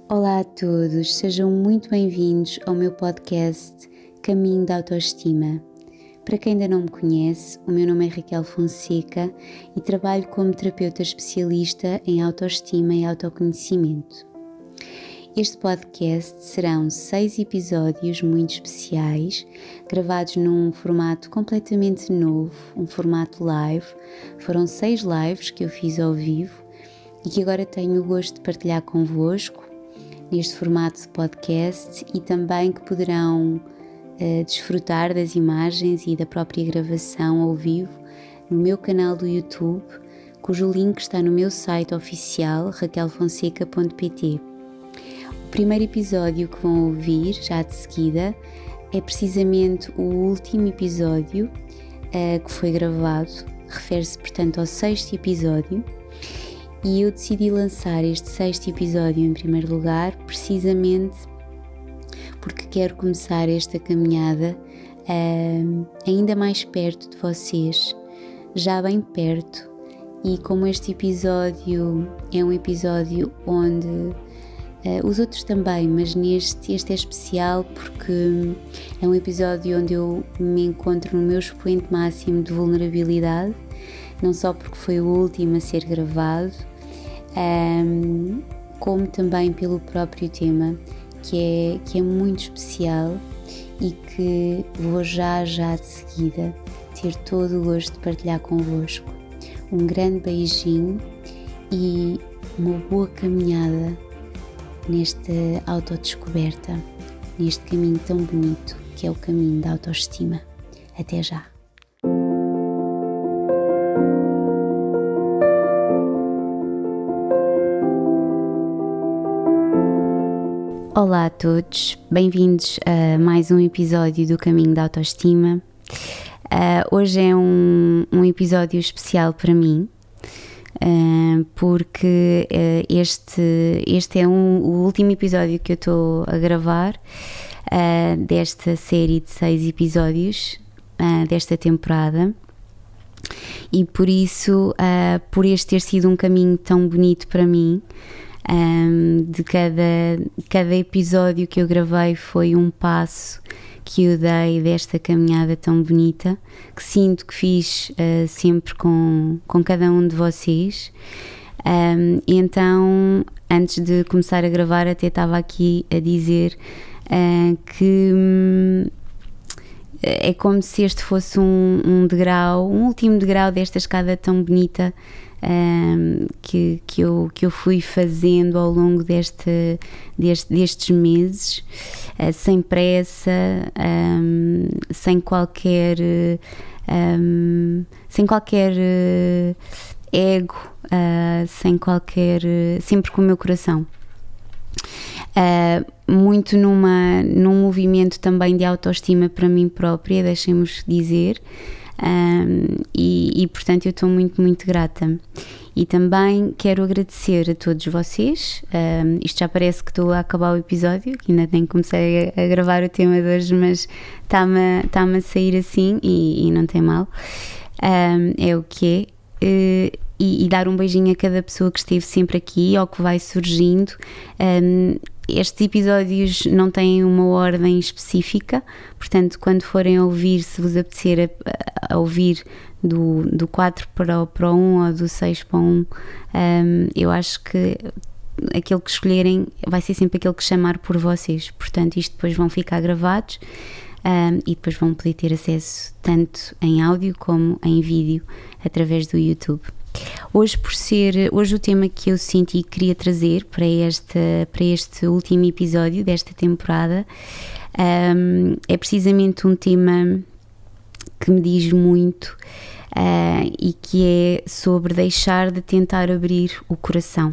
Olá a todos, sejam muito bem-vindos ao meu podcast Caminho da Autoestima. Para quem ainda não me conhece, o meu nome é Raquel Fonseca e trabalho como terapeuta especialista em autoestima e autoconhecimento. Este podcast serão 6 episódios muito especiais, gravados num formato completamente novo, um formato live. Foram 6 lives que eu fiz ao vivo e que agora tenho o gosto de partilhar convosco neste formato de podcast e também que poderão desfrutar das imagens e da própria gravação ao vivo no meu canal do YouTube, cujo link está no meu site oficial raquelfonseca.pt. O primeiro episódio que vão ouvir já de seguida é precisamente o último episódio que foi gravado, refere-se portanto ao 6º episódio. E eu decidi lançar este 6º episódio em primeiro lugar, precisamente porque quero começar esta caminhada ainda mais perto de vocês, já bem perto. E como este episódio é um episódio onde os outros também, mas este é especial porque é um episódio onde eu me encontro no meu expoente máximo de vulnerabilidade, não só porque foi o último a ser gravado, como também pelo próprio tema, que é muito especial e que vou já de seguida ter todo o gosto de partilhar convosco. Um grande beijinho e uma boa caminhada nesta autodescoberta, neste caminho tão bonito que é o caminho da autoestima. Até já! Olá a todos, bem-vindos a mais um episódio do Caminho da Autoestima. Hoje é um episódio especial para mim, porque este é o último episódio que eu estou a gravar desta série de 6 episódios desta temporada. E por isso, por este ter sido um caminho tão bonito para mim, de cada episódio que eu gravei foi um passo que eu dei desta caminhada tão bonita, que sinto que fiz sempre com cada um de vocês. E então, antes de começar a gravar, até estava aqui a dizer que é como se este fosse um degrau, um último degrau desta escada tão bonita que eu fui fazendo ao longo destes meses, sem pressa, sem qualquer ego, sempre com o meu coração. Muito num movimento também de autoestima para mim própria, deixem-me dizer. E portanto eu estou muito grata e também quero agradecer a todos vocês. Isto já parece que estou a acabar o episódio, que ainda nem comecei a gravar o tema de hoje, mas está-me a sair assim e não tem mal, é o que é. E dar um beijinho a cada pessoa que esteve sempre aqui ou que vai surgindo. Estes episódios não têm uma ordem específica, portanto, quando forem a ouvir, se vos apetecer a ouvir do 4 para o 1 ou do 6 para o 1, eu acho que aquele que escolherem vai ser sempre aquele que chamar por vocês. Portanto, isto depois vão ficar gravados e depois vão poder ter acesso tanto em áudio como em vídeo através do YouTube. Hoje o tema que eu senti e queria trazer para este último episódio desta temporada é precisamente um tema que me diz muito e que é sobre deixar de tentar abrir o coração,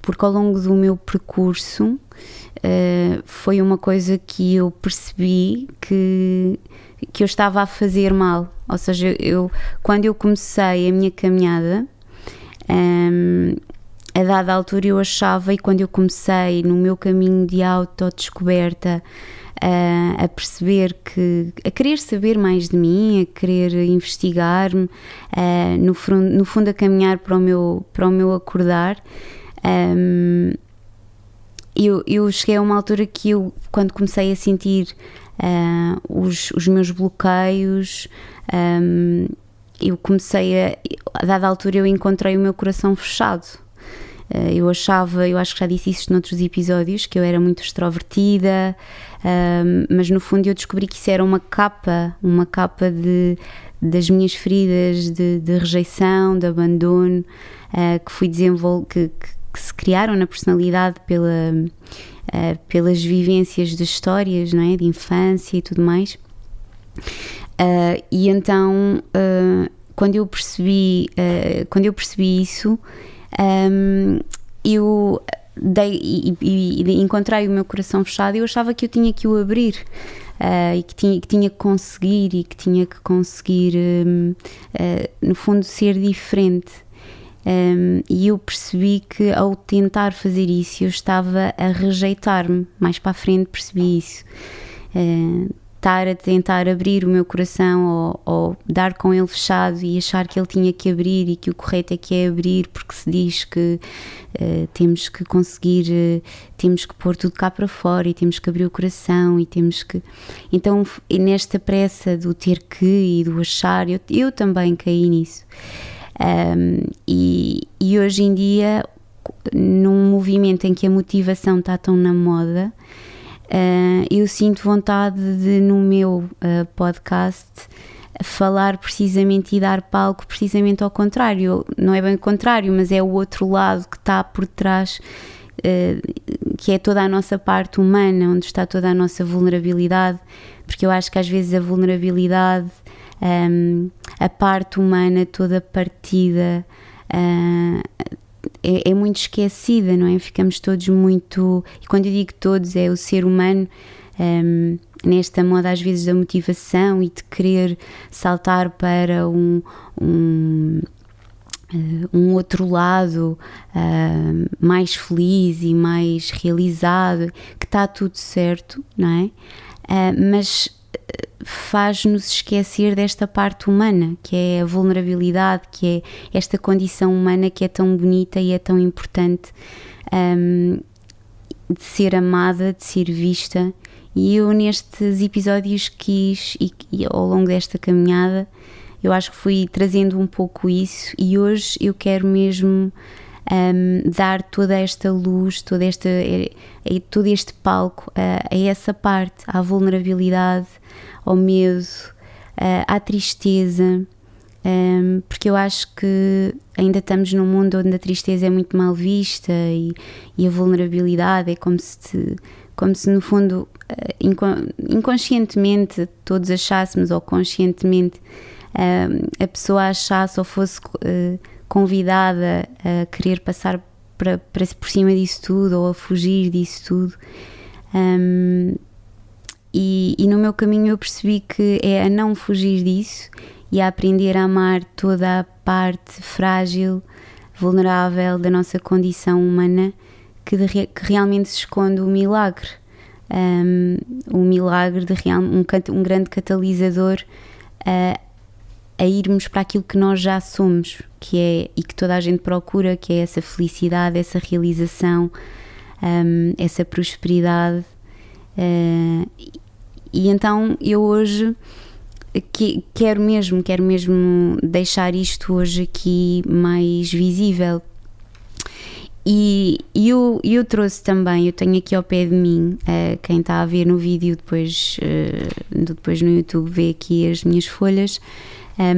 porque ao longo do meu percurso foi uma coisa que eu percebi que eu estava a fazer mal. Ou seja, quando eu comecei a minha caminhada, a dada altura eu achava, e quando eu comecei no meu caminho de autodescoberta, a perceber a querer saber mais de mim, a querer investigar-me, no fundo a caminhar para o meu acordar, Eu cheguei a uma altura que quando comecei a sentir os meus bloqueios, eu comecei a dada altura eu encontrei o meu coração fechado. Eu acho que já disse isso noutros episódios, que eu era muito extrovertida, mas no fundo eu descobri que isso era uma capa das minhas feridas de rejeição, de abandono, que fui que se criaram na personalidade pelas vivências de histórias, não é? De infância e tudo mais. E então, quando eu percebi isso, eu encontrei o meu coração fechado e eu achava que eu tinha que o abrir, e que tinha que conseguir, no fundo, ser diferente. E eu percebi que ao tentar fazer isso eu estava a rejeitar-me. Mais para a frente percebi isso. Estar a tentar abrir o meu coração ou dar com ele fechado e achar que ele tinha que abrir e que o correto é que é abrir, porque se diz que temos que conseguir, temos que pôr tudo cá para fora e temos que abrir o coração e temos que... Então, nesta pressa do ter que e do achar, eu também caí nisso. E hoje em dia, num movimento em que a motivação está tão na moda, eu sinto vontade de, no meu podcast, falar precisamente e dar palco precisamente ao contrário. Não é bem o contrário, mas é o outro lado que está por trás, que é toda a nossa parte humana, onde está toda a nossa vulnerabilidade, porque eu acho que às vezes a vulnerabilidade, a parte humana toda partida, é muito esquecida, não é? Ficamos todos muito... E quando eu digo todos, é o ser humano, nesta moda às vezes da motivação e de querer saltar para um outro lado mais feliz e mais realizado, que está tudo certo, não é? Mas faz-nos esquecer desta parte humana, que é a vulnerabilidade, que é esta condição humana que é tão bonita e é tão importante, de ser amada, de ser vista. E eu nestes episódios quis, e ao longo desta caminhada, eu acho que fui trazendo um pouco isso, e hoje eu quero mesmo dar toda esta luz, todo este palco a essa parte, à vulnerabilidade, ao medo, à tristeza, porque eu acho que ainda estamos num mundo onde a tristeza é muito mal vista e a vulnerabilidade é como se no fundo, inconscientemente todos achássemos, ou conscientemente a pessoa achasse ou fosse convidada a querer passar por cima disso tudo, ou a fugir disso tudo. E no meu caminho eu percebi que é a não fugir disso e a aprender a amar toda a parte frágil, vulnerável da nossa condição humana, que realmente se esconde o milagre. O milagre de um grande catalisador a irmos para aquilo que nós já somos, que é, e que toda a gente procura, que é essa felicidade, essa realização, essa prosperidade. E então eu hoje quero mesmo deixar isto hoje aqui mais visível. E eu trouxe também, eu tenho aqui ao pé de mim, quem está a ver no vídeo depois no YouTube vê aqui as minhas folhas,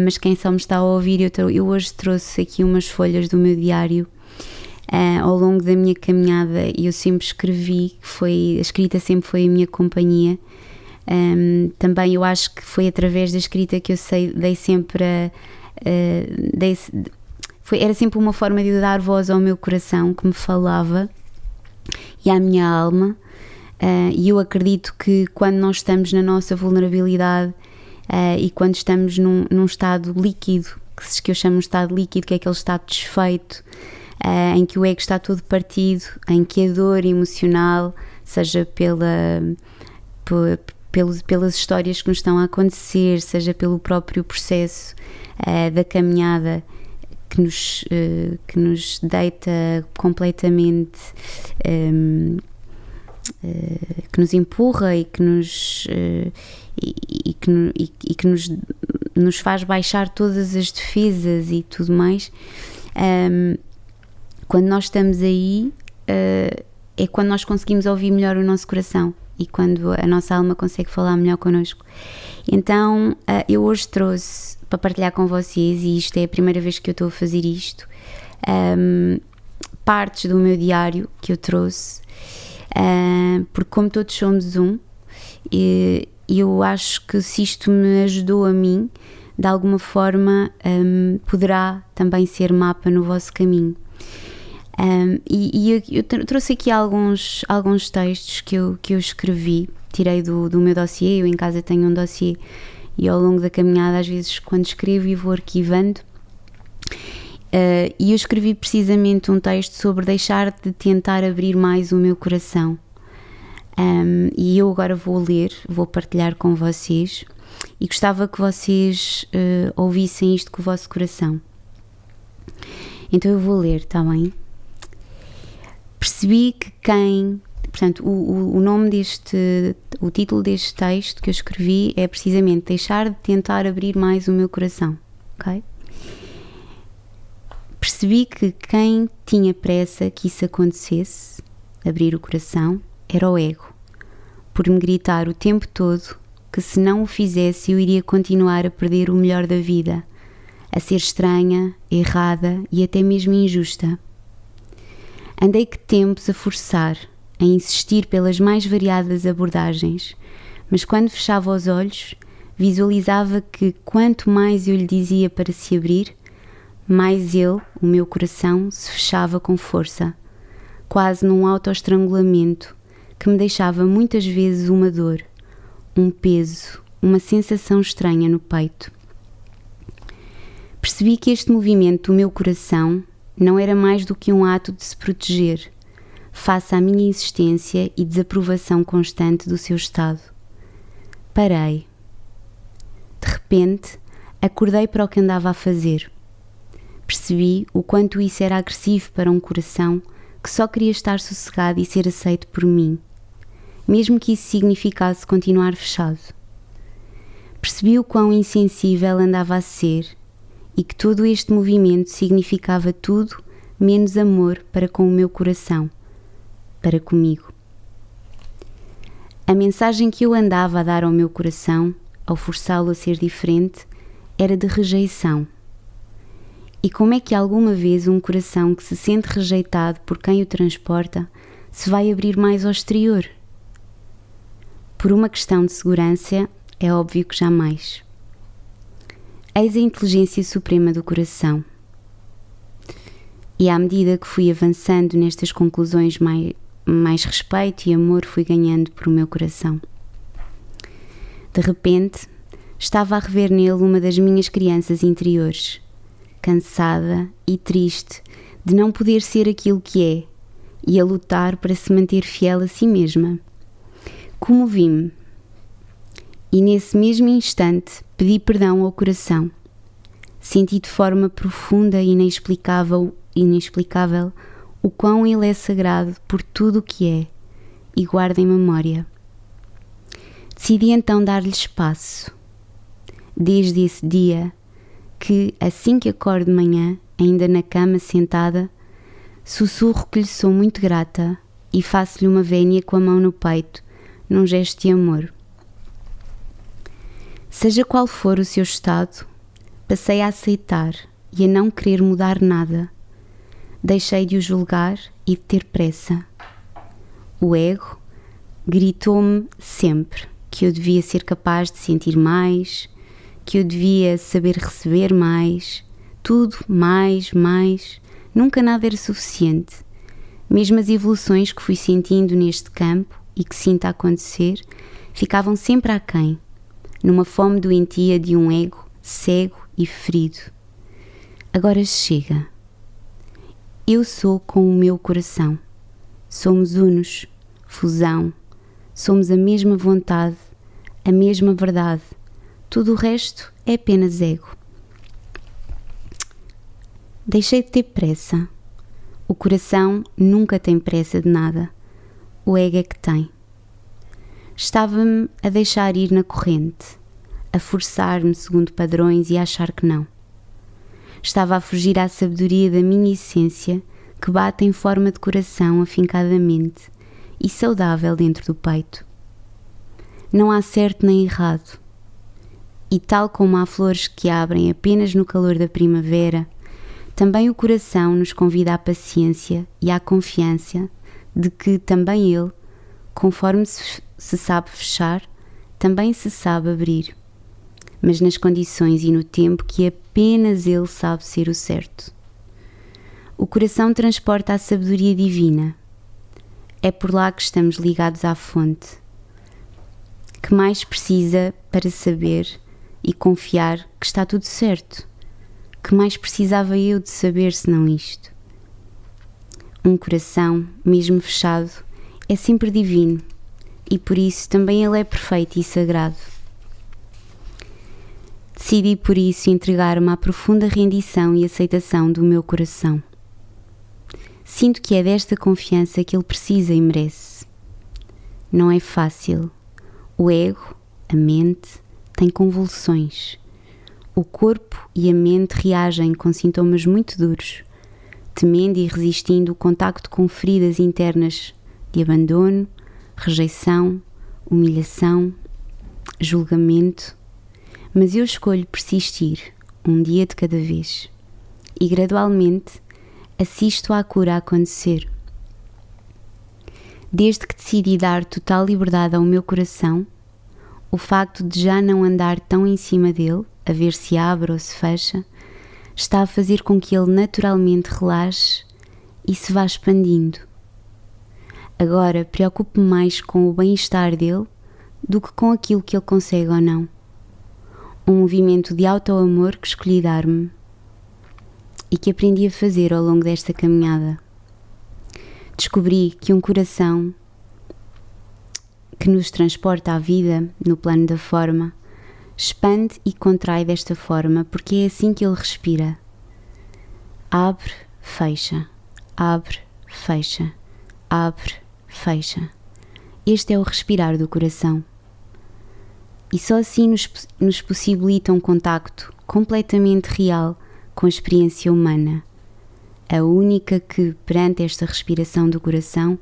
mas quem só me está a ouvir, eu hoje trouxe aqui umas folhas do meu diário. Ao longo da minha caminhada eu sempre escrevi, a escrita sempre foi a minha companhia. Também eu acho que foi através da escrita que eu dei sempre era sempre uma forma de dar voz ao meu coração que me falava e à minha alma, e eu acredito que quando nós estamos na nossa vulnerabilidade e quando estamos num estado líquido, que eu chamo de estado líquido, que é aquele estado desfeito, em que o ego está todo partido, em que a dor emocional, seja pelas histórias que nos estão a acontecer, seja pelo próprio processo da caminhada, que nos deita completamente, que nos empurra e que nos faz baixar todas as defesas e tudo mais. Quando nós estamos aí, é quando nós conseguimos ouvir melhor o nosso coração e quando a nossa alma consegue falar melhor connosco. Então eu hoje trouxe para partilhar com vocês, e isto é a primeira vez que eu estou a fazer isto, partes do meu diário que eu trouxe, porque como todos somos eu acho que se isto me ajudou a mim, de alguma forma poderá também ser mapa no vosso caminho. E eu trouxe aqui alguns textos que eu escrevi, tirei do meu dossiê. Eu em casa tenho um dossiê e ao longo da caminhada, às vezes quando escrevo e vou arquivando, e eu escrevi precisamente um texto sobre deixar de tentar abrir mais o meu coração. E eu agora vou partilhar com vocês e gostava que vocês ouvissem isto com o vosso coração. Então eu vou ler, está bem? Percebi que portanto, o nome o título deste texto que eu escrevi é precisamente deixar de tentar abrir mais o meu coração, ok? Percebi que quem tinha pressa que isso acontecesse, abrir o coração, era o ego, por me gritar o tempo todo que se não o fizesse eu iria continuar a perder o melhor da vida, a ser estranha, errada e até mesmo injusta. Andei que tempos a forçar, a insistir pelas mais variadas abordagens, mas quando fechava os olhos, visualizava que quanto mais eu lhe dizia para se abrir, mais ele, o meu coração, se fechava com força, quase num autoestrangulamento que me deixava muitas vezes uma dor, um peso, uma sensação estranha no peito. Percebi que este movimento do meu coração não era mais do que um ato de se proteger, face à minha insistência e desaprovação constante do seu estado. Parei. De repente, acordei para o que andava a fazer. Percebi o quanto isso era agressivo para um coração que só queria estar sossegado e ser aceito por mim, mesmo que isso significasse continuar fechado. Percebi o quão insensível andava a ser e que todo este movimento significava tudo menos amor para com o meu coração, para comigo. A mensagem que eu andava a dar ao meu coração, ao forçá-lo a ser diferente, era de rejeição. E como é que alguma vez um coração que se sente rejeitado por quem o transporta se vai abrir mais ao exterior? Por uma questão de segurança, é óbvio que jamais. Eis a inteligência suprema do coração. E à medida que fui avançando nestas conclusões, mais respeito e amor fui ganhando por o meu coração. De repente, estava a rever nele uma das minhas crianças interiores, cansada e triste de não poder ser aquilo que é e a lutar para se manter fiel a si mesma. Comovi-me e nesse mesmo instante pedi perdão ao coração. Senti de forma profunda e inexplicável o quão ele é sagrado por tudo o que é e guarda em memória. Decidi então dar-lhe espaço. Desde esse dia que, assim que acordo de manhã, ainda na cama sentada, sussurro que lhe sou muito grata e faço-lhe uma vénia com a mão no peito, num gesto de amor. Seja qual for o seu estado, passei a aceitar e a não querer mudar nada. Deixei de o julgar e de ter pressa. O ego gritou-me sempre que eu devia ser capaz de sentir mais, que eu devia saber receber mais, tudo mais, nunca nada era suficiente. Mesmo as evoluções que fui sentindo neste campo e que sinto a acontecer, ficavam sempre aquém, numa fome doentia de um ego cego e ferido. Agora chega. Eu sou com o meu coração. Somos unos, fusão. Somos a mesma vontade, a mesma verdade. Tudo o resto é apenas ego. Deixei de ter pressa. O coração nunca tem pressa de nada. O ego é que tem. Estava-me a deixar ir na corrente, a forçar-me segundo padrões e a achar que não. Estava a fugir à sabedoria da minha essência que bate em forma de coração afincadamente e saudável dentro do peito. Não há certo nem errado. E tal como há flores que abrem apenas no calor da primavera, também o coração nos convida à paciência e à confiança de que também ele, conforme se sabe fechar, também se sabe abrir, mas nas condições e no tempo que apenas ele sabe ser o certo. O coração transporta a sabedoria divina. É por lá que estamos ligados à fonte, que mais precisa para saber e confiar que está tudo certo. Que mais precisava eu de saber senão isto? Um coração, mesmo fechado, é sempre divino e por isso também ele é perfeito e sagrado. Decidi por isso entregar-me à profunda rendição e aceitação do meu coração. Sinto que é desta confiança que ele precisa e merece. Não é fácil. O ego, a mente, tem convulsões. O corpo e a mente reagem com sintomas muito duros, temendo e resistindo o contacto com feridas internas de abandono, rejeição, humilhação, julgamento. Mas eu escolho persistir, um dia de cada vez, e gradualmente assisto à cura a acontecer. Desde que decidi dar total liberdade ao meu coração, o facto de já não andar tão em cima dele, a ver se abre ou se fecha, está a fazer com que ele naturalmente relaxe e se vá expandindo. Agora preocupo-me mais com o bem-estar dele do que com aquilo que ele consegue ou não. Um movimento de auto-amor que escolhi dar-me e que aprendi a fazer ao longo desta caminhada. Descobri que um coração que nos transporta à vida no plano da forma expande e contrai desta forma porque é assim que ele respira. Abre, fecha, abre, fecha, abre, fecha. Este é o respirar do coração. E só assim nos possibilita um contacto completamente real com a experiência humana, a única que, perante esta respiração do coração,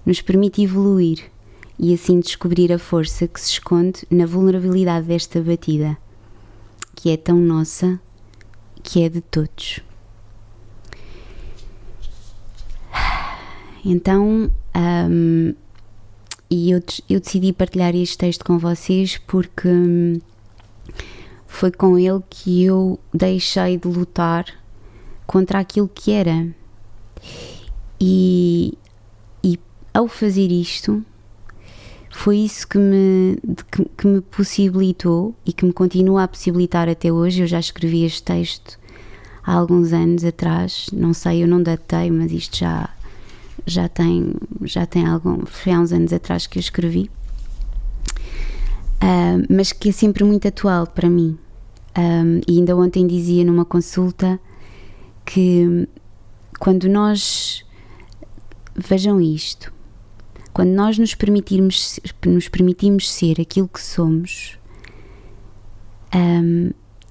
nos permite evoluir e assim descobrir a força que se esconde na vulnerabilidade desta batida, que é tão nossa, que é de todos. Então, eu decidi partilhar este texto com vocês porque foi com ele que eu deixei de lutar contra aquilo que era. E ao fazer isto, foi isso que me possibilitou e que me continua a possibilitar até hoje. Eu já escrevi este texto há alguns anos atrás, não sei, eu não datei, mas isto já tem foi há uns anos atrás que eu escrevi, mas que é sempre muito atual para mim. E ainda ontem dizia numa consulta que quando nós, vejam isto, quando nós nos permitimos ser aquilo que somos,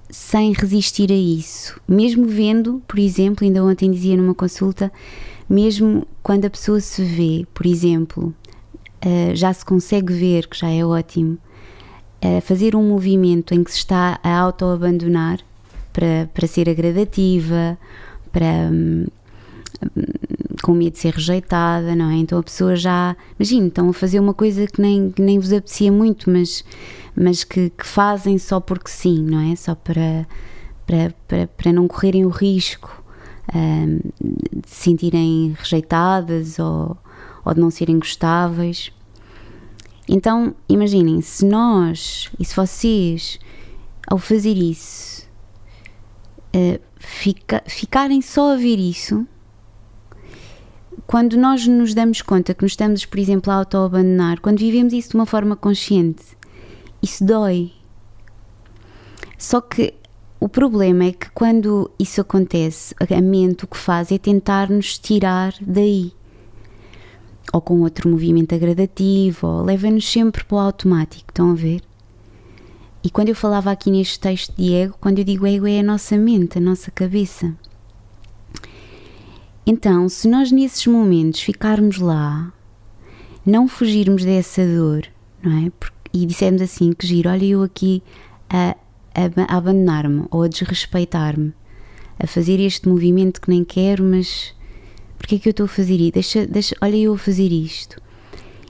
sem resistir a isso, mesmo vendo, por exemplo, ainda ontem dizia numa consulta, mesmo quando a pessoa se vê, por exemplo, já se consegue ver, que já é ótimo, fazer um movimento em que se está a auto-abandonar para ser agradativa, com medo de ser rejeitada, não é? Então a pessoa já, imagina, estão a fazer uma coisa que nem vos apetecia muito, mas que fazem só porque sim, não é? Só para não correrem o risco de se sentirem rejeitadas ou de não serem gostáveis. Então imaginem, se nós e se vocês, ao fazer isso, ficarem só a ver isso, quando nós nos damos conta que nos estamos, por exemplo, a auto-abandonar, quando vivemos isso de uma forma consciente, isso dói. Só que O problema é que quando isso acontece, a mente o que faz é tentar nos tirar daí. Ou com outro movimento agradativo, ou leva-nos sempre para o automático, estão a ver? E quando eu falava aqui neste texto de ego, quando eu digo ego é a nossa mente, a nossa cabeça. Então, se nós nesses momentos ficarmos lá, não fugirmos dessa dor, não é? E dissermos assim, que giro, olha eu aqui a abandonar-me ou a desrespeitar-me, a fazer este movimento que nem quero, mas porque é que eu estou a fazer isto? Olha eu a fazer isto.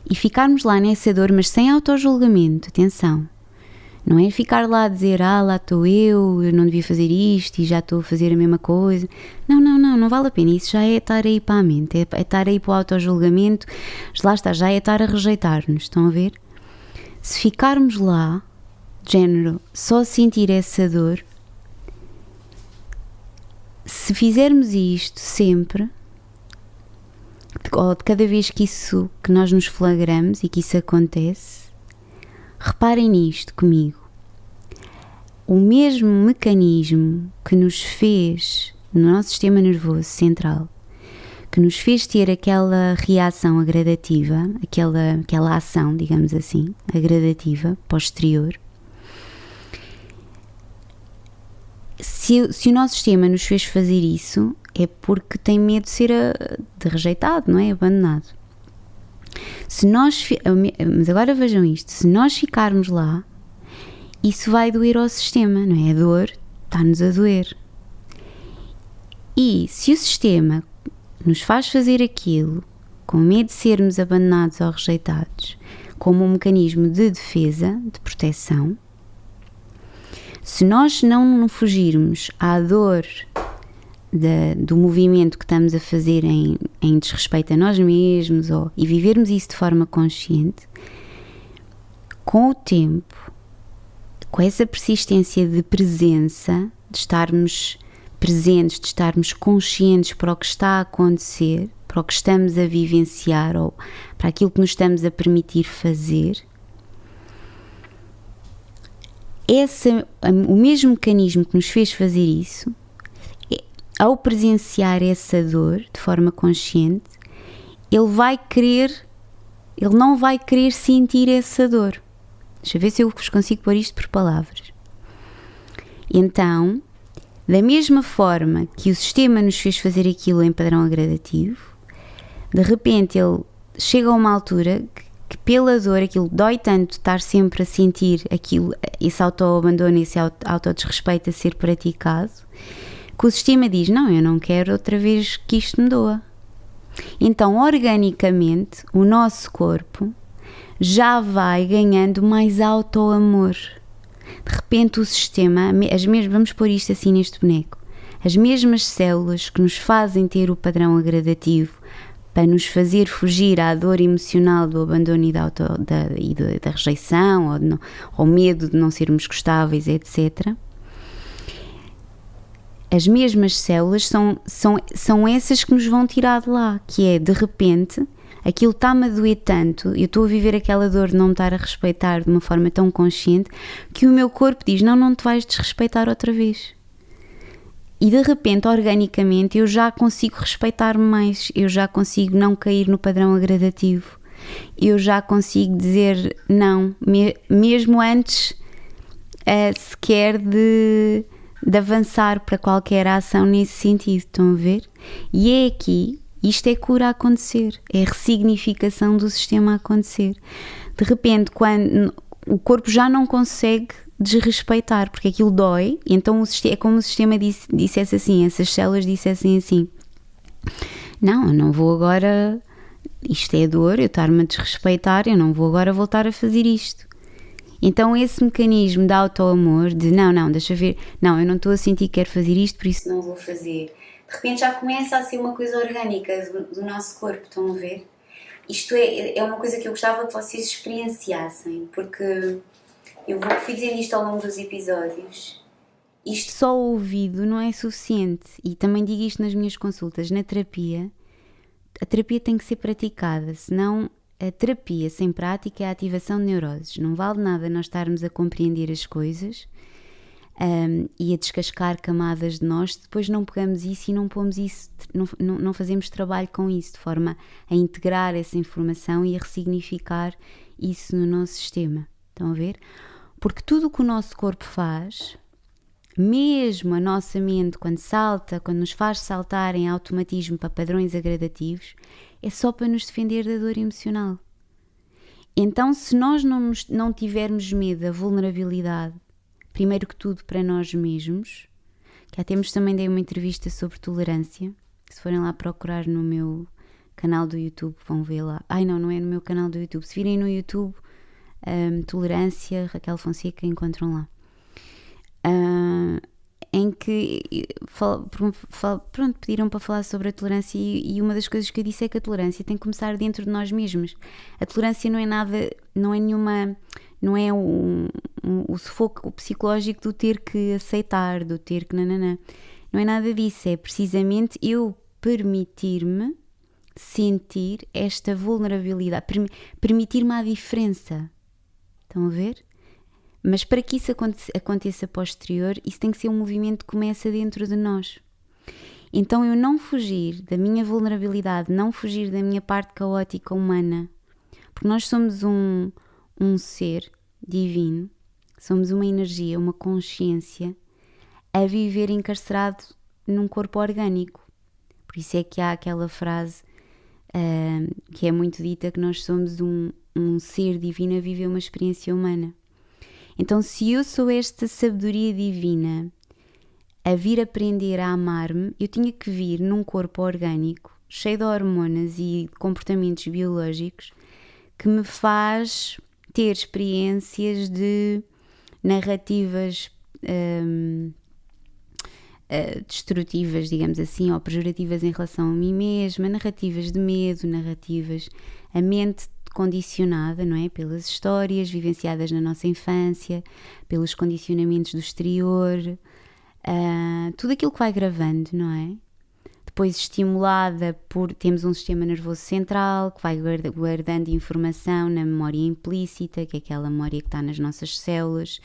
E ficarmos lá nessa dor, mas sem autojulgamento, atenção. Não é ficar lá a dizer, lá estou eu não devia fazer isto e já estou a fazer a mesma coisa. Não vale a pena. Isso já é estar aí para a mente, é estar aí para o autojulgamento. Lá está, já é estar a rejeitar-nos, estão a ver? Se ficarmos lá, de género, só a sentir essa dor, se fizermos isto sempre, ou de cada vez que nós nos flagramos e que isso acontece, reparem nisto comigo. O mesmo mecanismo que nos fez, no nosso sistema nervoso central, que nos fez ter aquela reação agradativa, aquela ação, digamos assim, agradativa, posterior, se o nosso sistema nos fez fazer isso, é porque tem medo de rejeitado, não é? Abandonado. Mas agora vejam isto, se nós ficarmos lá, isso vai doer ao sistema, não é? A dor está-nos a doer. E se o sistema nos faz fazer aquilo, com medo de sermos abandonados ou rejeitados, como um mecanismo de defesa, de proteção, se nós não fugirmos à dor do movimento que estamos a fazer em desrespeito a nós mesmos e vivermos isso de forma consciente, com o tempo, com essa persistência de presença, de estarmos presentes, de estarmos conscientes para o que está a acontecer, para o que estamos a vivenciar ou para aquilo que nos estamos a permitir fazer, o mesmo mecanismo que nos fez fazer isso, ao presenciar essa dor de forma consciente, ele não vai querer sentir essa dor. Deixa eu ver se eu vos consigo pôr isto por palavras. Então, da mesma forma que o sistema nos fez fazer aquilo em padrão agradativo, de repente ele chega a uma altura que pela dor, aquilo dói tanto estar sempre a sentir aquilo, esse auto-abandono, esse auto-desrespeito a ser praticado, que o sistema diz, não, eu não quero outra vez que isto me doa. Então, organicamente, o nosso corpo já vai ganhando mais auto-amor. De repente o sistema, vamos pôr isto assim neste boneco, as mesmas células que nos fazem ter o padrão agradativo para nos fazer fugir à dor emocional do abandono e da rejeição ou ao medo de não sermos gostáveis, etc. As mesmas células são essas que nos vão tirar de lá, que é, de repente, aquilo está-me a doer tanto, eu estou a viver aquela dor de não me estar a respeitar de uma forma tão consciente, que o meu corpo diz, não te vais desrespeitar outra vez. E de repente, organicamente, eu já consigo respeitar-me mais, eu já consigo não cair no padrão agradativo, eu já consigo dizer não, mesmo antes sequer de avançar para qualquer ação nesse sentido, estão a ver? E é aqui, isto é cura a acontecer, é a ressignificação do sistema a acontecer. De repente, quando o corpo já não consegue desrespeitar, porque aquilo dói, então é como o sistema dissesse assim, essas células dissessem assim, não, eu não vou agora, isto é dor, eu estar-me a desrespeitar, eu não vou agora voltar a fazer isto. Então esse mecanismo de auto-amor, de não, deixa ver, não, eu não estou a sentir que quero fazer isto, por isso não vou fazer. De repente já começa a ser uma coisa orgânica do nosso corpo, estão a ver? Isto é uma coisa que eu gostava que vocês experienciassem, porque eu fui dizendo isto ao longo dos episódios. Isto só ouvido não é suficiente, e também digo isto nas minhas consultas, na terapia, a terapia tem que ser praticada, senão a terapia sem prática é a ativação de neuroses. Não vale nada nós estarmos a compreender as coisas, e a descascar camadas de nós, depois não pegamos isso e não pomos isso, não fazemos trabalho com isso, de forma a integrar essa informação e a ressignificar isso no nosso sistema. Estão a ver? Porque tudo o que o nosso corpo faz, mesmo a nossa mente, quando nos faz saltar em automatismo para padrões agradativos, é só para nos defender da dor emocional. Então, se nós não tivermos medo da vulnerabilidade, primeiro que tudo para nós mesmos, que há tempos também dei uma entrevista sobre tolerância, se forem lá procurar no meu canal do YouTube, vão ver lá. Não é no meu canal do YouTube. Se virem no YouTube, Tolerância, Raquel Fonseca, encontram lá. Em que pediram para falar sobre a tolerância e uma das coisas que eu disse é que a tolerância tem que começar dentro de nós mesmos. A tolerância não é nada, não é o sufoco psicológico do ter que aceitar, do ter que nananã. Não é nada disso, é precisamente eu permitir-me sentir esta vulnerabilidade, permitir-me a diferença. Estão a ver? Mas para que isso aconteça posterior, isso tem que ser um movimento que começa dentro de nós. Então eu não fugir da minha vulnerabilidade, não fugir da minha parte caótica humana, porque nós somos um ser divino, somos uma energia, uma consciência a viver encarcerado num corpo orgânico. Por isso é que há aquela frase que é muito dita, que nós somos um ser divino a viver uma experiência humana. Então, se eu sou esta sabedoria divina a vir aprender a amar-me, eu tinha que vir num corpo orgânico, cheio de hormonas e comportamentos biológicos, que me faz ter experiências de narrativas destrutivas, digamos assim, ou pejorativas em relação a mim mesma, narrativas de medo, narrativas, a mente condicionada, não é? Pelas histórias vivenciadas na nossa infância, pelos condicionamentos do exterior, tudo aquilo que vai gravando, não é? Depois estimulada temos um sistema nervoso central que vai guardando informação na memória implícita, que é aquela memória que está nas nossas células.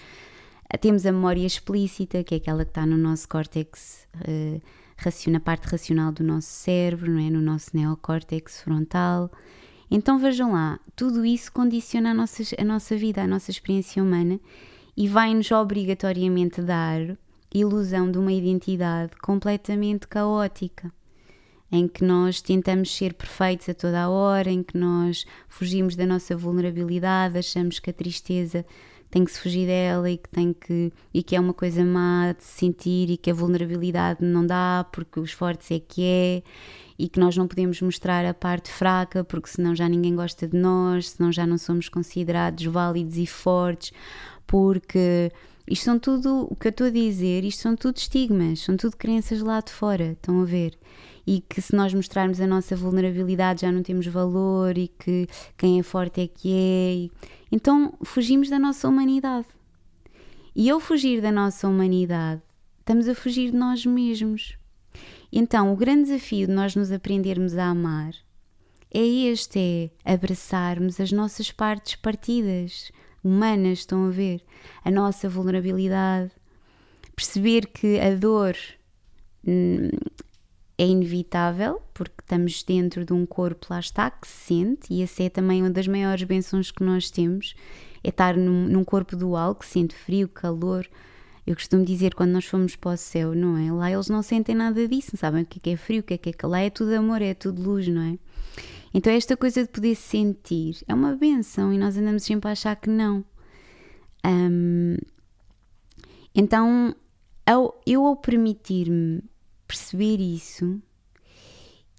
Temos a memória explícita, que é aquela que está no nosso córtex, na parte racional do nosso cérebro, não é? No nosso neocórtex frontal. Então vejam lá, tudo isso condiciona a nossa vida, a nossa experiência humana e vai-nos obrigatoriamente dar ilusão de uma identidade completamente caótica, em que nós tentamos ser perfeitos a toda a hora, em que nós fugimos da nossa vulnerabilidade, achamos que a tristeza tem que se fugir dela e que é uma coisa má de se sentir e que a vulnerabilidade não dá porque os fortes é que é, e que nós não podemos mostrar a parte fraca porque senão já ninguém gosta de nós, senão já não somos considerados válidos e fortes, porque isto são tudo, o que eu estou a dizer, isto são tudo estigmas, são tudo crenças lá de fora, estão a ver? E que se nós mostrarmos a nossa vulnerabilidade já não temos valor e que quem é forte é que é. Então fugimos da nossa humanidade. E ao fugir da nossa humanidade, estamos a fugir de nós mesmos. Então o grande desafio de nós nos aprendermos a amar é abraçarmos as nossas partes partidas, humanas, estão a ver? A nossa vulnerabilidade, perceber que a dor é inevitável, porque estamos dentro de um corpo, lá está, que se sente, e essa é também uma das maiores bênçãos que nós temos, é estar num corpo dual, que sente frio, calor. Eu costumo dizer, quando nós fomos para o céu, não é? Lá eles não sentem nada disso, não sabem o que é frio, o que é que lá é tudo amor, é tudo luz, não é? Então esta coisa de poder sentir é uma bênção e nós andamos sempre a achar que não. Então, ao permitir-me perceber isso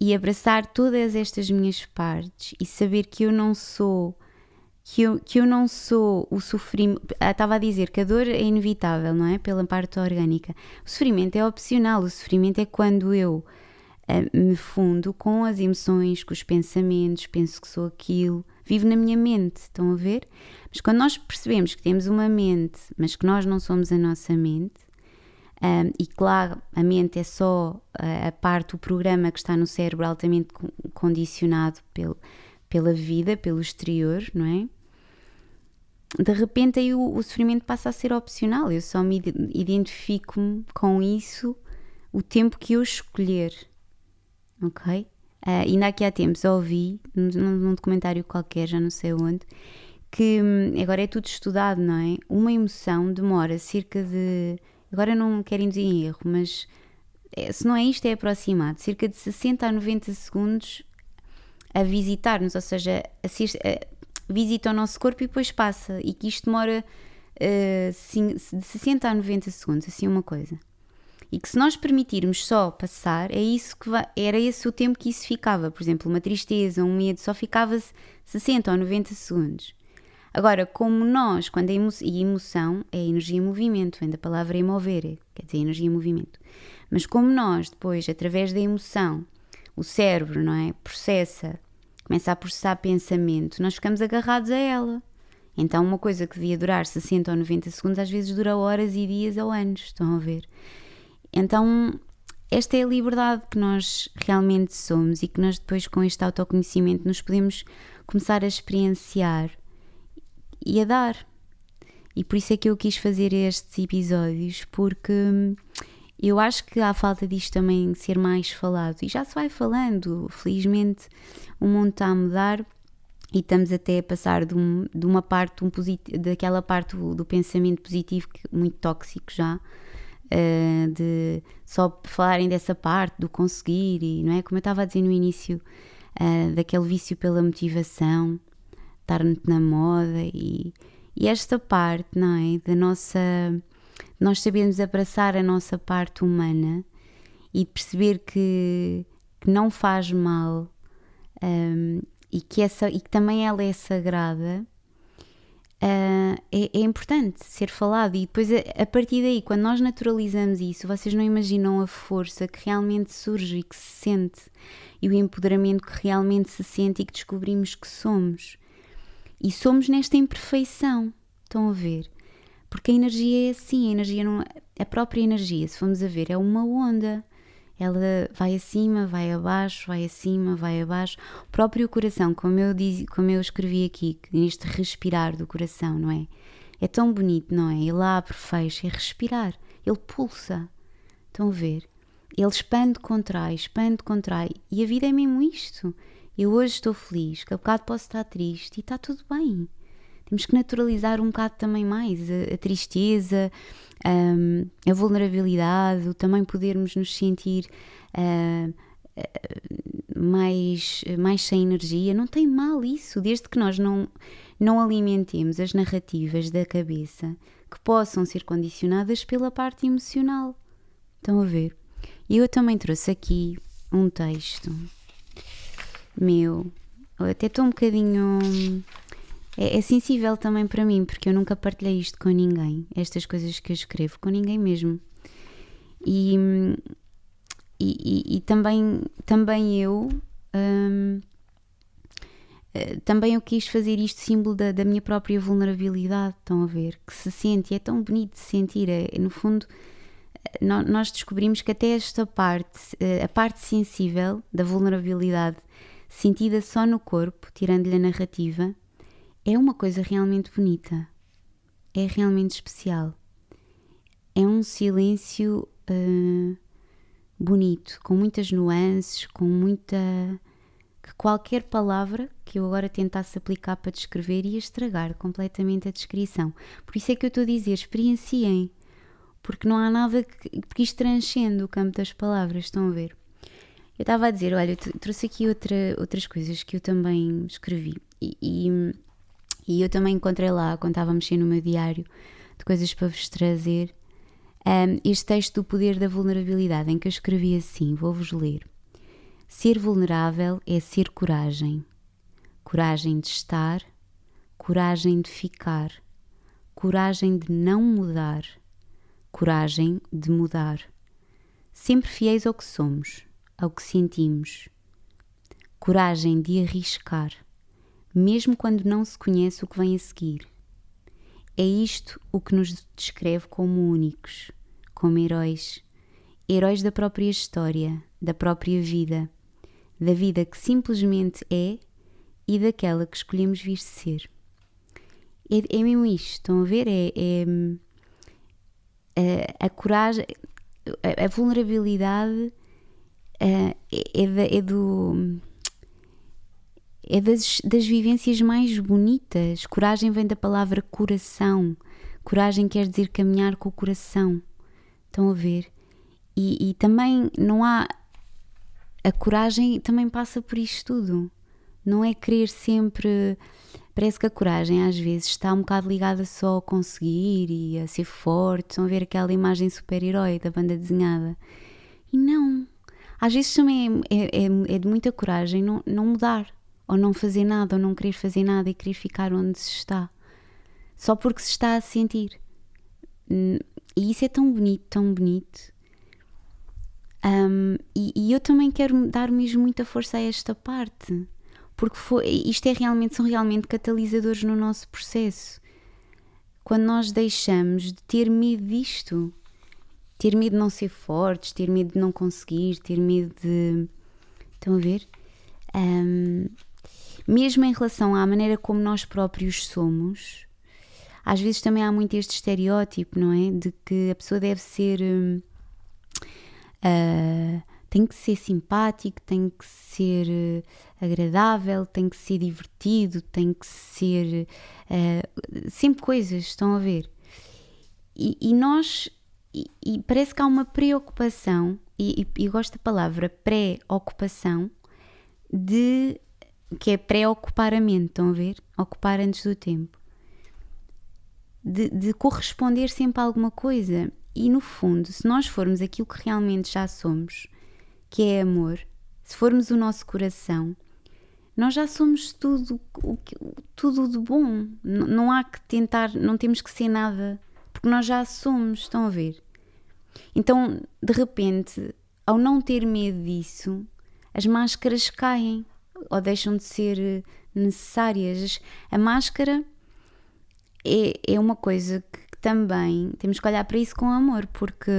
e abraçar todas estas minhas partes e saber que eu não sou o sofrimento. Estava a dizer que a dor é inevitável, não é? Pela parte orgânica. O sofrimento é opcional, o sofrimento é quando eu me fundo com as emoções, com os pensamentos, penso que sou aquilo, vivo na minha mente, estão a ver? Mas quando nós percebemos que temos uma mente, mas que nós não somos a nossa mente, e claro, a mente é só a parte, o programa que está no cérebro altamente condicionado pela vida, pelo exterior, não é? de repente aí o sofrimento passa a ser opcional. Eu só me identifico com isso o tempo que eu escolher, ok? Ainda aqui há tempos ouvi num documentário qualquer, já não sei onde, que agora é tudo estudado, não é? Uma emoção demora cerca de, agora não quero induzir em erro, mas se não é isto, é aproximado, cerca de 60 a 90 segundos a visitar-nos, ou seja, visita o nosso corpo e depois passa, e que isto demora de 60 a 90 segundos, assim uma coisa. E que se nós permitirmos só passar, era esse o tempo que isso ficava. Por exemplo, uma tristeza, um medo, só ficava 60 ou 90 segundos. Agora, como nós, quando e emoção é energia em movimento, vem da palavra emovere, quer dizer, energia em movimento. Mas como nós, depois, através da emoção, o cérebro, não é, começa a processar pensamento, nós ficamos agarrados a ela. Então uma coisa que devia durar 60 ou 90 segundos, às vezes dura horas e dias ou anos, estão a ver? Então esta é a liberdade que nós realmente somos e que nós depois com este autoconhecimento nos podemos começar a experienciar e a dar. E por isso é que eu quis fazer estes episódios, porque eu acho que há falta disto também ser mais falado. E já se vai falando, felizmente o mundo está a mudar e estamos até a passar de uma parte daquela parte do pensamento positivo muito tóxico já, de só falarem dessa parte do conseguir e, não é? Como eu estava a dizer no início, daquele vício pela motivação, estar muito na moda e esta parte, não é? Nós sabemos abraçar a nossa parte humana e perceber que não faz mal, e que também ela é sagrada, é importante ser falado. E depois a partir daí, quando nós naturalizamos isso, vocês não imaginam a força que realmente surge e que se sente, e o empoderamento que realmente se sente e que descobrimos que somos. E somos nesta imperfeição, estão a ver? Porque a energia é assim, a própria energia, se formos a ver, é uma onda. Ela vai acima, vai abaixo, vai acima, vai abaixo. O próprio coração, como eu escrevi aqui, neste respirar do coração, não é? É tão bonito, não é? Ele abre, fecha, é respirar. Ele pulsa. Estão a ver? Ele expande, contrai. E a vida é mesmo isto. Eu hoje estou feliz, que a bocado posso estar triste e está tudo bem. Temos que naturalizar um bocado também mais a tristeza, a vulnerabilidade, o também podermos nos sentir mais sem energia. Não tem mal isso, desde que nós não alimentemos as narrativas da cabeça que possam ser condicionadas pela parte emocional. Estão a ver? E eu também trouxe aqui um texto meu, até estou um bocadinho... É sensível também para mim, porque eu nunca partilhei isto com ninguém, estas coisas que eu escrevo, com ninguém mesmo. E também eu quis fazer isto símbolo da minha própria vulnerabilidade, estão a ver? Que se sente, e é tão bonito de sentir, no fundo, nós descobrimos que até esta parte, a parte sensível da vulnerabilidade, sentida só no corpo, tirando-lhe a narrativa, é uma coisa realmente bonita, é realmente especial. É um silêncio bonito, com muitas nuances, que qualquer palavra que eu agora tentasse aplicar para descrever ia estragar completamente a descrição. Por isso é que eu estou a dizer, experienciem, porque não há nada porque isto transcende o campo das palavras, estão a ver? Eu estava a dizer, olha, eu trouxe aqui outras coisas que eu também escrevi e eu também encontrei lá, quando estava a mexer no meu diário, de coisas para vos trazer, este texto do poder da vulnerabilidade, em que eu escrevi assim, vou-vos ler. Ser vulnerável é ser coragem. Coragem de estar, coragem de ficar, coragem de não mudar, coragem de mudar. Sempre fiéis ao que somos, ao que sentimos. Coragem de arriscar, mesmo quando não se conhece o que vem a seguir. É isto o que nos descreve como únicos, como heróis. Heróis da própria história, da própria vida, da vida que simplesmente é e daquela que escolhemos vir ser. é mesmo isto, estão a ver? A coragem, a vulnerabilidade é das vivências mais bonitas. Coragem vem da palavra coração. Coragem quer dizer caminhar com o coração. Estão a ver? E também não há... A coragem também passa por isto tudo. Não é querer sempre... Parece que a coragem às vezes está um bocado ligada só a conseguir e a ser forte. Estão a ver aquela imagem super-herói da banda desenhada. E não. Às vezes também é de muita coragem não mudar. Ou não fazer nada, ou não querer fazer nada e querer ficar onde se está. Só porque se está a sentir. E isso é tão bonito, tão bonito. E eu também quero dar mesmo muita força a esta parte. Porque são realmente catalisadores no nosso processo. Quando nós deixamos de ter medo disto. Ter medo de não ser fortes, ter medo de não conseguir, ter medo de... Estão a ver? Mesmo em relação à maneira como nós próprios somos, às vezes também há muito este estereótipo, não é? De que a pessoa deve ser... tem que ser simpático, tem que ser agradável, tem que ser divertido, tem que ser... sempre coisas, estão a ver? E nós... E parece que há uma preocupação, e gosto da palavra pré-ocupação, que é preocupar a mente, estão a ver? Ocupar antes do tempo. De corresponder sempre a alguma coisa. E no fundo, se nós formos aquilo que realmente já somos, que é amor, se formos o nosso coração, nós já somos tudo de bom. Não há que tentar, não temos que ser nada, porque nós já somos, estão a ver? Então, de repente, ao não ter medo disso, as máscaras caem ou deixam de ser necessárias. A máscara é uma coisa que também temos que olhar para isso com amor, porque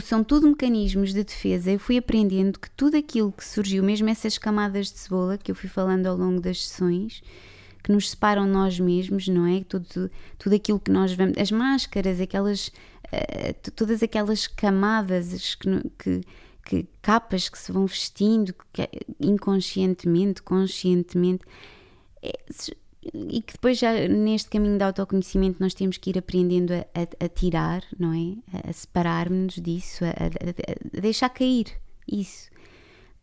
são tudo mecanismos de defesa. Eu fui aprendendo que tudo aquilo que surgiu, mesmo essas camadas de cebola que eu fui falando ao longo das sessões, que nos separam nós mesmos, não é? Tudo aquilo que nós vamos, as máscaras, todas aquelas camadas, capas que se vão vestindo inconscientemente, conscientemente, e que depois já neste caminho de autoconhecimento nós temos que ir aprendendo a tirar, não é? A separar-nos disso, a deixar cair isso,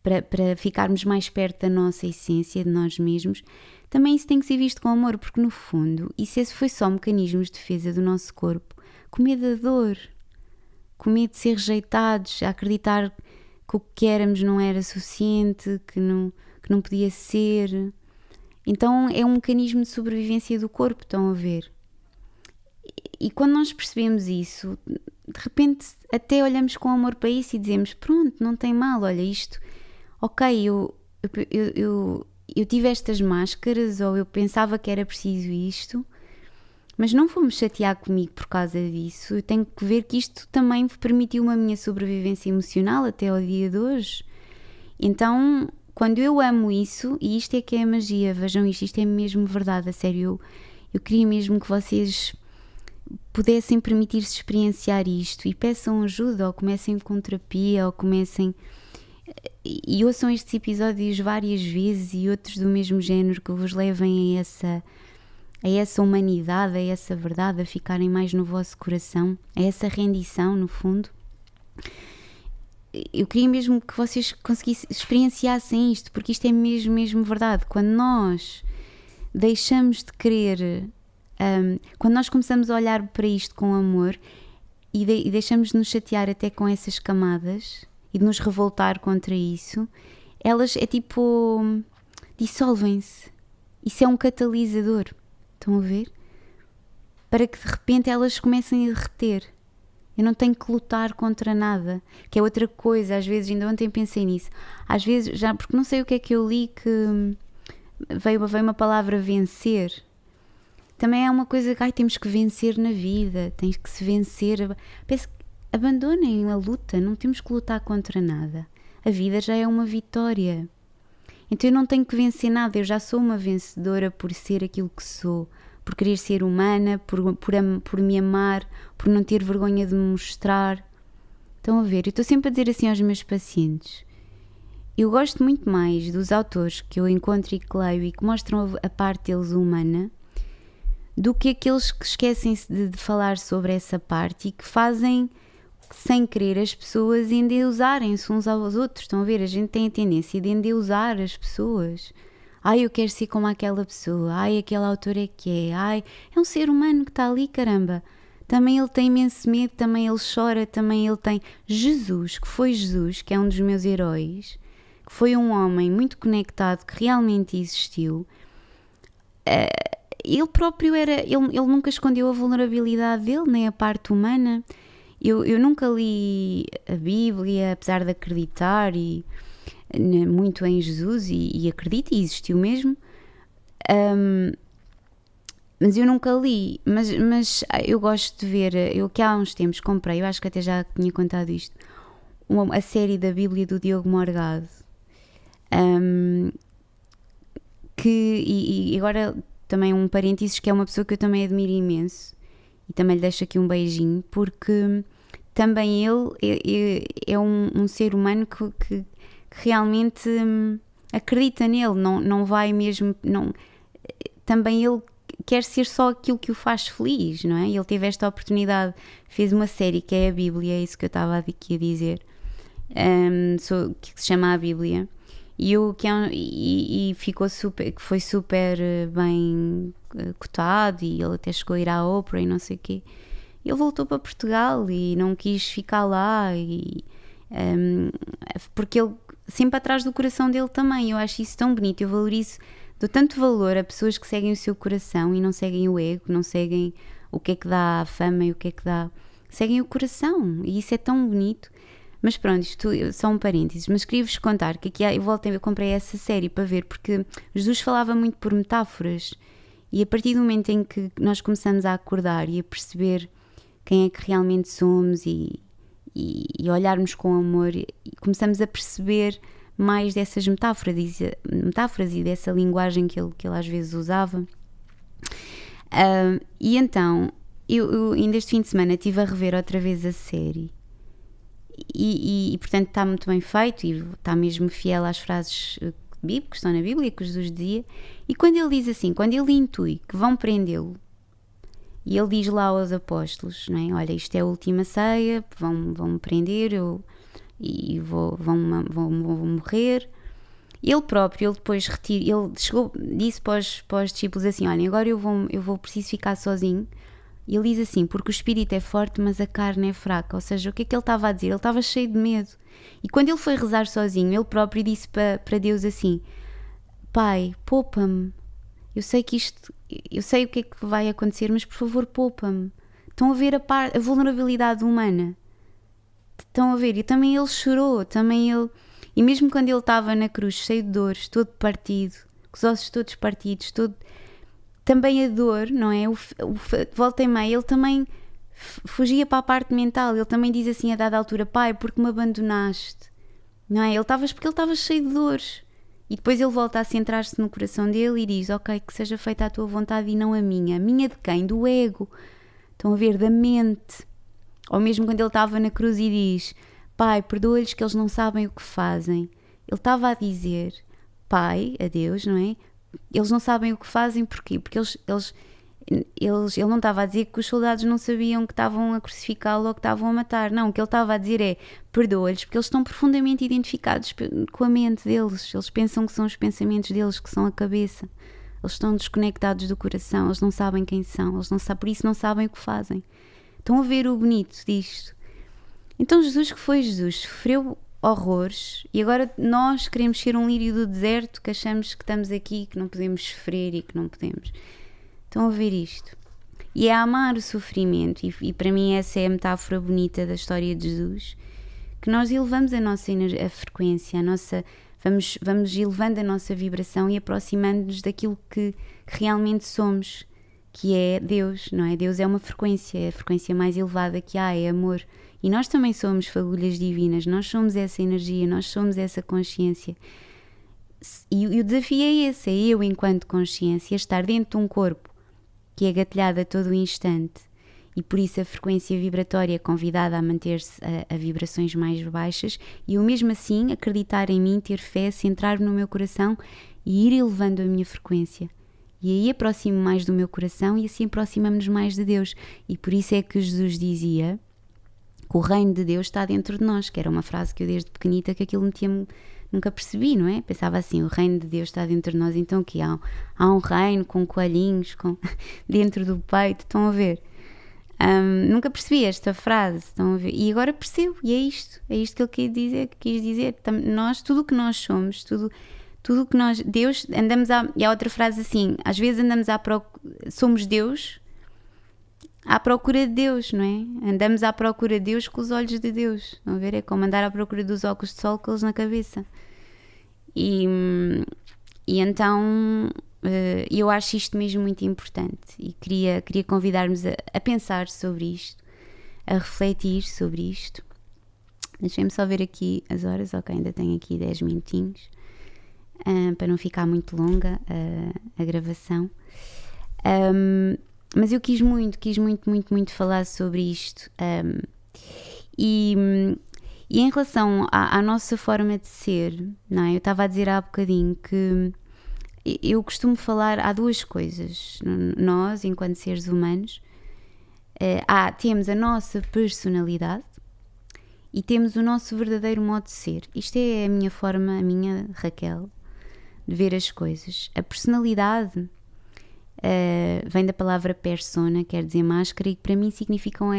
para ficarmos mais perto da nossa essência, de nós mesmos. Também isso tem que ser visto com amor, porque no fundo isso foi só mecanismos de defesa do nosso corpo, com medo da dor, com medo de ser rejeitados, a acreditar que o que éramos não era suficiente, que não podia ser. Então é um mecanismo de sobrevivência do corpo, estão a ver? E quando nós percebemos isso, de repente até olhamos com amor para isso e dizemos, pronto, não tem mal, olha isto, ok, eu tive estas máscaras, ou eu pensava que era preciso isto, mas não vou-me chatear comigo por causa disso. Eu tenho que ver que isto também permitiu a minha sobrevivência emocional até ao dia de hoje. Então, quando eu amo isso, e isto é que é a magia, vejam isto é mesmo verdade, a sério, eu queria mesmo que vocês pudessem permitir-se experienciar isto e peçam ajuda, ou comecem com terapia, ou comecem... E ouçam estes episódios várias vezes e outros do mesmo género que vos levem a essa humanidade, a essa verdade, a ficarem mais no vosso coração, a essa rendição, no fundo. Eu queria mesmo que vocês experienciassem isto, porque isto é mesmo verdade. Quando nós deixamos de querer, quando nós começamos a olhar para isto com amor e deixamos de nos chatear até com essas camadas e de nos revoltar contra isso, elas é tipo, dissolvem-se. Isso é um catalisador. Estão a ver? Para que de repente elas comecem a derreter. Eu não tenho que lutar contra nada, que é outra coisa. Às vezes, ainda ontem pensei nisso, às vezes, já porque não sei o que é que eu li, que veio uma palavra vencer. Também é uma coisa que temos que vencer na vida, tens que se vencer. Penso que abandonem a luta, não temos que lutar contra nada. A vida já é uma vitória. Então eu não tenho que vencer nada, eu já sou uma vencedora por ser aquilo que sou, por querer ser humana, por me amar, por não ter vergonha de me mostrar. Estão a ver? Eu estou sempre a dizer assim aos meus pacientes. Eu gosto muito mais dos autores que eu encontro e que leio e que mostram a parte deles humana do que aqueles que esquecem-se de falar sobre essa parte e que fazem, sem querer, as pessoas endeusarem-se uns aos outros. Estão a ver? A gente tem a tendência de endeusar as pessoas. Ai, eu quero ser como aquela pessoa. Ai, aquele autor é que é. Ai, é um ser humano que está ali, caramba. Também ele tem imenso medo, também ele chora, também ele tem... Jesus, que é um dos meus heróis, que foi um homem muito conectado, que realmente existiu. Ele próprio era... Ele nunca escondeu a vulnerabilidade dele, nem a parte humana. Eu nunca li a Bíblia, apesar de acreditar muito em Jesus e acredito, e existiu mesmo. Mas eu nunca li, mas eu gosto de ver, eu que há uns tempos comprei, eu acho que até já tinha contado isto, a série da Bíblia do Diogo Morgado, e agora também um parênteses, que é uma pessoa que eu também admiro imenso, e também lhe deixo aqui um beijinho, porque também ele é um ser humano que realmente acredita nele, não vai mesmo, não, também ele quer ser só aquilo que o faz feliz, não é? Ele teve esta oportunidade, fez uma série que é a Bíblia, é isso que eu estava aqui a dizer, que se chama A Bíblia, e ficou super, que foi super bem cotado, e ele até chegou a ir à Oprah e não sei o quê. Ele voltou para Portugal e não quis ficar lá, porque ele sempre atrás do coração dele também. Eu acho isso tão bonito, eu valorizo, dou tanto valor a pessoas que seguem o seu coração e não seguem o ego, não seguem o que é que dá a fama e o que é que dá, seguem o coração, e isso é tão bonito. Mas pronto, isto só um parênteses, mas queria-vos contar que aqui eu comprei essa série para ver, porque Jesus falava muito por metáforas, e a partir do momento em que nós começamos a acordar e a perceber quem é que realmente somos e olharmos com amor, e começamos a perceber mais dessas metáforas e dessa linguagem que ele às vezes usava. E então, eu ainda este fim de semana estive a rever outra vez a série e portanto está muito bem feito e está mesmo fiel às frases bíblicas que estão na Bíblia, que Jesus dizia. E quando ele diz assim, quando ele intui que vão prendê-lo, e ele diz lá aos apóstolos, não é? Olha, isto é a última ceia, vão-me prender, e vou morrer. Ele próprio, ele depois disse para os discípulos assim, olhem, agora eu preciso ficar sozinho. E ele diz assim, porque o espírito é forte, mas a carne é fraca. Ou seja, o que é que ele estava a dizer? Ele estava cheio de medo. E quando ele foi rezar sozinho, ele próprio disse para Deus assim, Pai, poupa-me. Eu sei o que é que vai acontecer, mas por favor poupa-me. Estão a ver a vulnerabilidade humana? Estão a ver? E também ele chorou, e mesmo quando ele estava na cruz, cheio de dores, todo partido, com os ossos todos partidos, também a dor, não é? Volta e meia, ele também fugia para a parte mental, ele também diz assim a dada altura, Pai, porque me abandonaste? Não é? Porque ele estava cheio de dores. E depois ele volta a centrar-se no coração dele e diz, ok, que seja feita a tua vontade e não a minha. A minha de quem? Do ego. Estão a ver? Da mente. Ou mesmo quando ele estava na cruz e diz, Pai, perdoa-lhes que eles não sabem o que fazem. Ele estava a dizer, Pai, a Deus, não é? Eles não sabem o que fazem, porquê? Porque ele não estava a dizer que os soldados não sabiam que estavam a crucificá-lo ou que estavam a matar. Não, o que ele estava a dizer é, perdoa-lhes, porque eles estão profundamente identificados com a mente deles. Eles pensam que são os pensamentos deles, que são a cabeça. Eles estão desconectados do coração, eles não sabem quem são, por isso não sabem o que fazem. Estão a ver o bonito disto. Então Jesus, que foi Jesus, sofreu horrores e agora nós queremos ser um lírio do deserto, que achamos que estamos aqui, que não podemos sofrer e que não podemos. Estão a ver isto? E é amar o sofrimento, e para mim essa é a metáfora bonita da história de Jesus, que nós elevamos a frequência, vamos elevando a nossa vibração e aproximando-nos daquilo que realmente somos, que é Deus, não é? Deus é uma frequência, é a frequência mais elevada que há, é amor. E nós também somos fagulhas divinas, nós somos essa energia, nós somos essa consciência. E o desafio é esse, é eu, enquanto consciência, estar dentro de um corpo que é gatilhado a todo o instante, e por isso a frequência vibratória é convidada a manter-se a vibrações mais baixas, e eu mesmo assim acreditar em mim, ter fé, centrar-me no meu coração e ir elevando a minha frequência. E aí aproximo mais do meu coração e assim aproximamos-nos mais de Deus. E por isso é que Jesus dizia que o reino de Deus está dentro de nós, que era uma frase que eu desde pequenita, que aquilo nunca percebi, não é? Pensava assim, o reino de Deus está dentro de nós, então que há um reino com coelhinhos dentro do peito, estão a ver? Nunca percebi esta frase, estão a ver? E agora percebo, e é isto que ele quis dizer. Nós, tudo o que nós somos, tudo o que nós, Deus, e há outra frase assim, às vezes somos Deus à procura de Deus, não é? Andamos à procura de Deus com os olhos de Deus, estão a ver? É como andar à procura dos óculos de sol com eles na cabeça. E então eu acho isto mesmo muito importante e queria convidar-vos a pensar sobre isto, a refletir sobre isto. Deixem-me só ver aqui as horas, ok, ainda tenho aqui 10 minutinhos, para não ficar muito longa a gravação. Mas eu quis muito falar sobre isto. E em relação à nossa forma de ser, não é? Eu estava a dizer há bocadinho que eu costumo falar, há duas coisas. Nós, enquanto seres humanos, temos a nossa personalidade e temos o nosso verdadeiro modo de ser. Isto é a minha forma, a minha, Raquel, de ver as coisas. A personalidade vem da palavra persona, quer dizer máscara, e para mim significam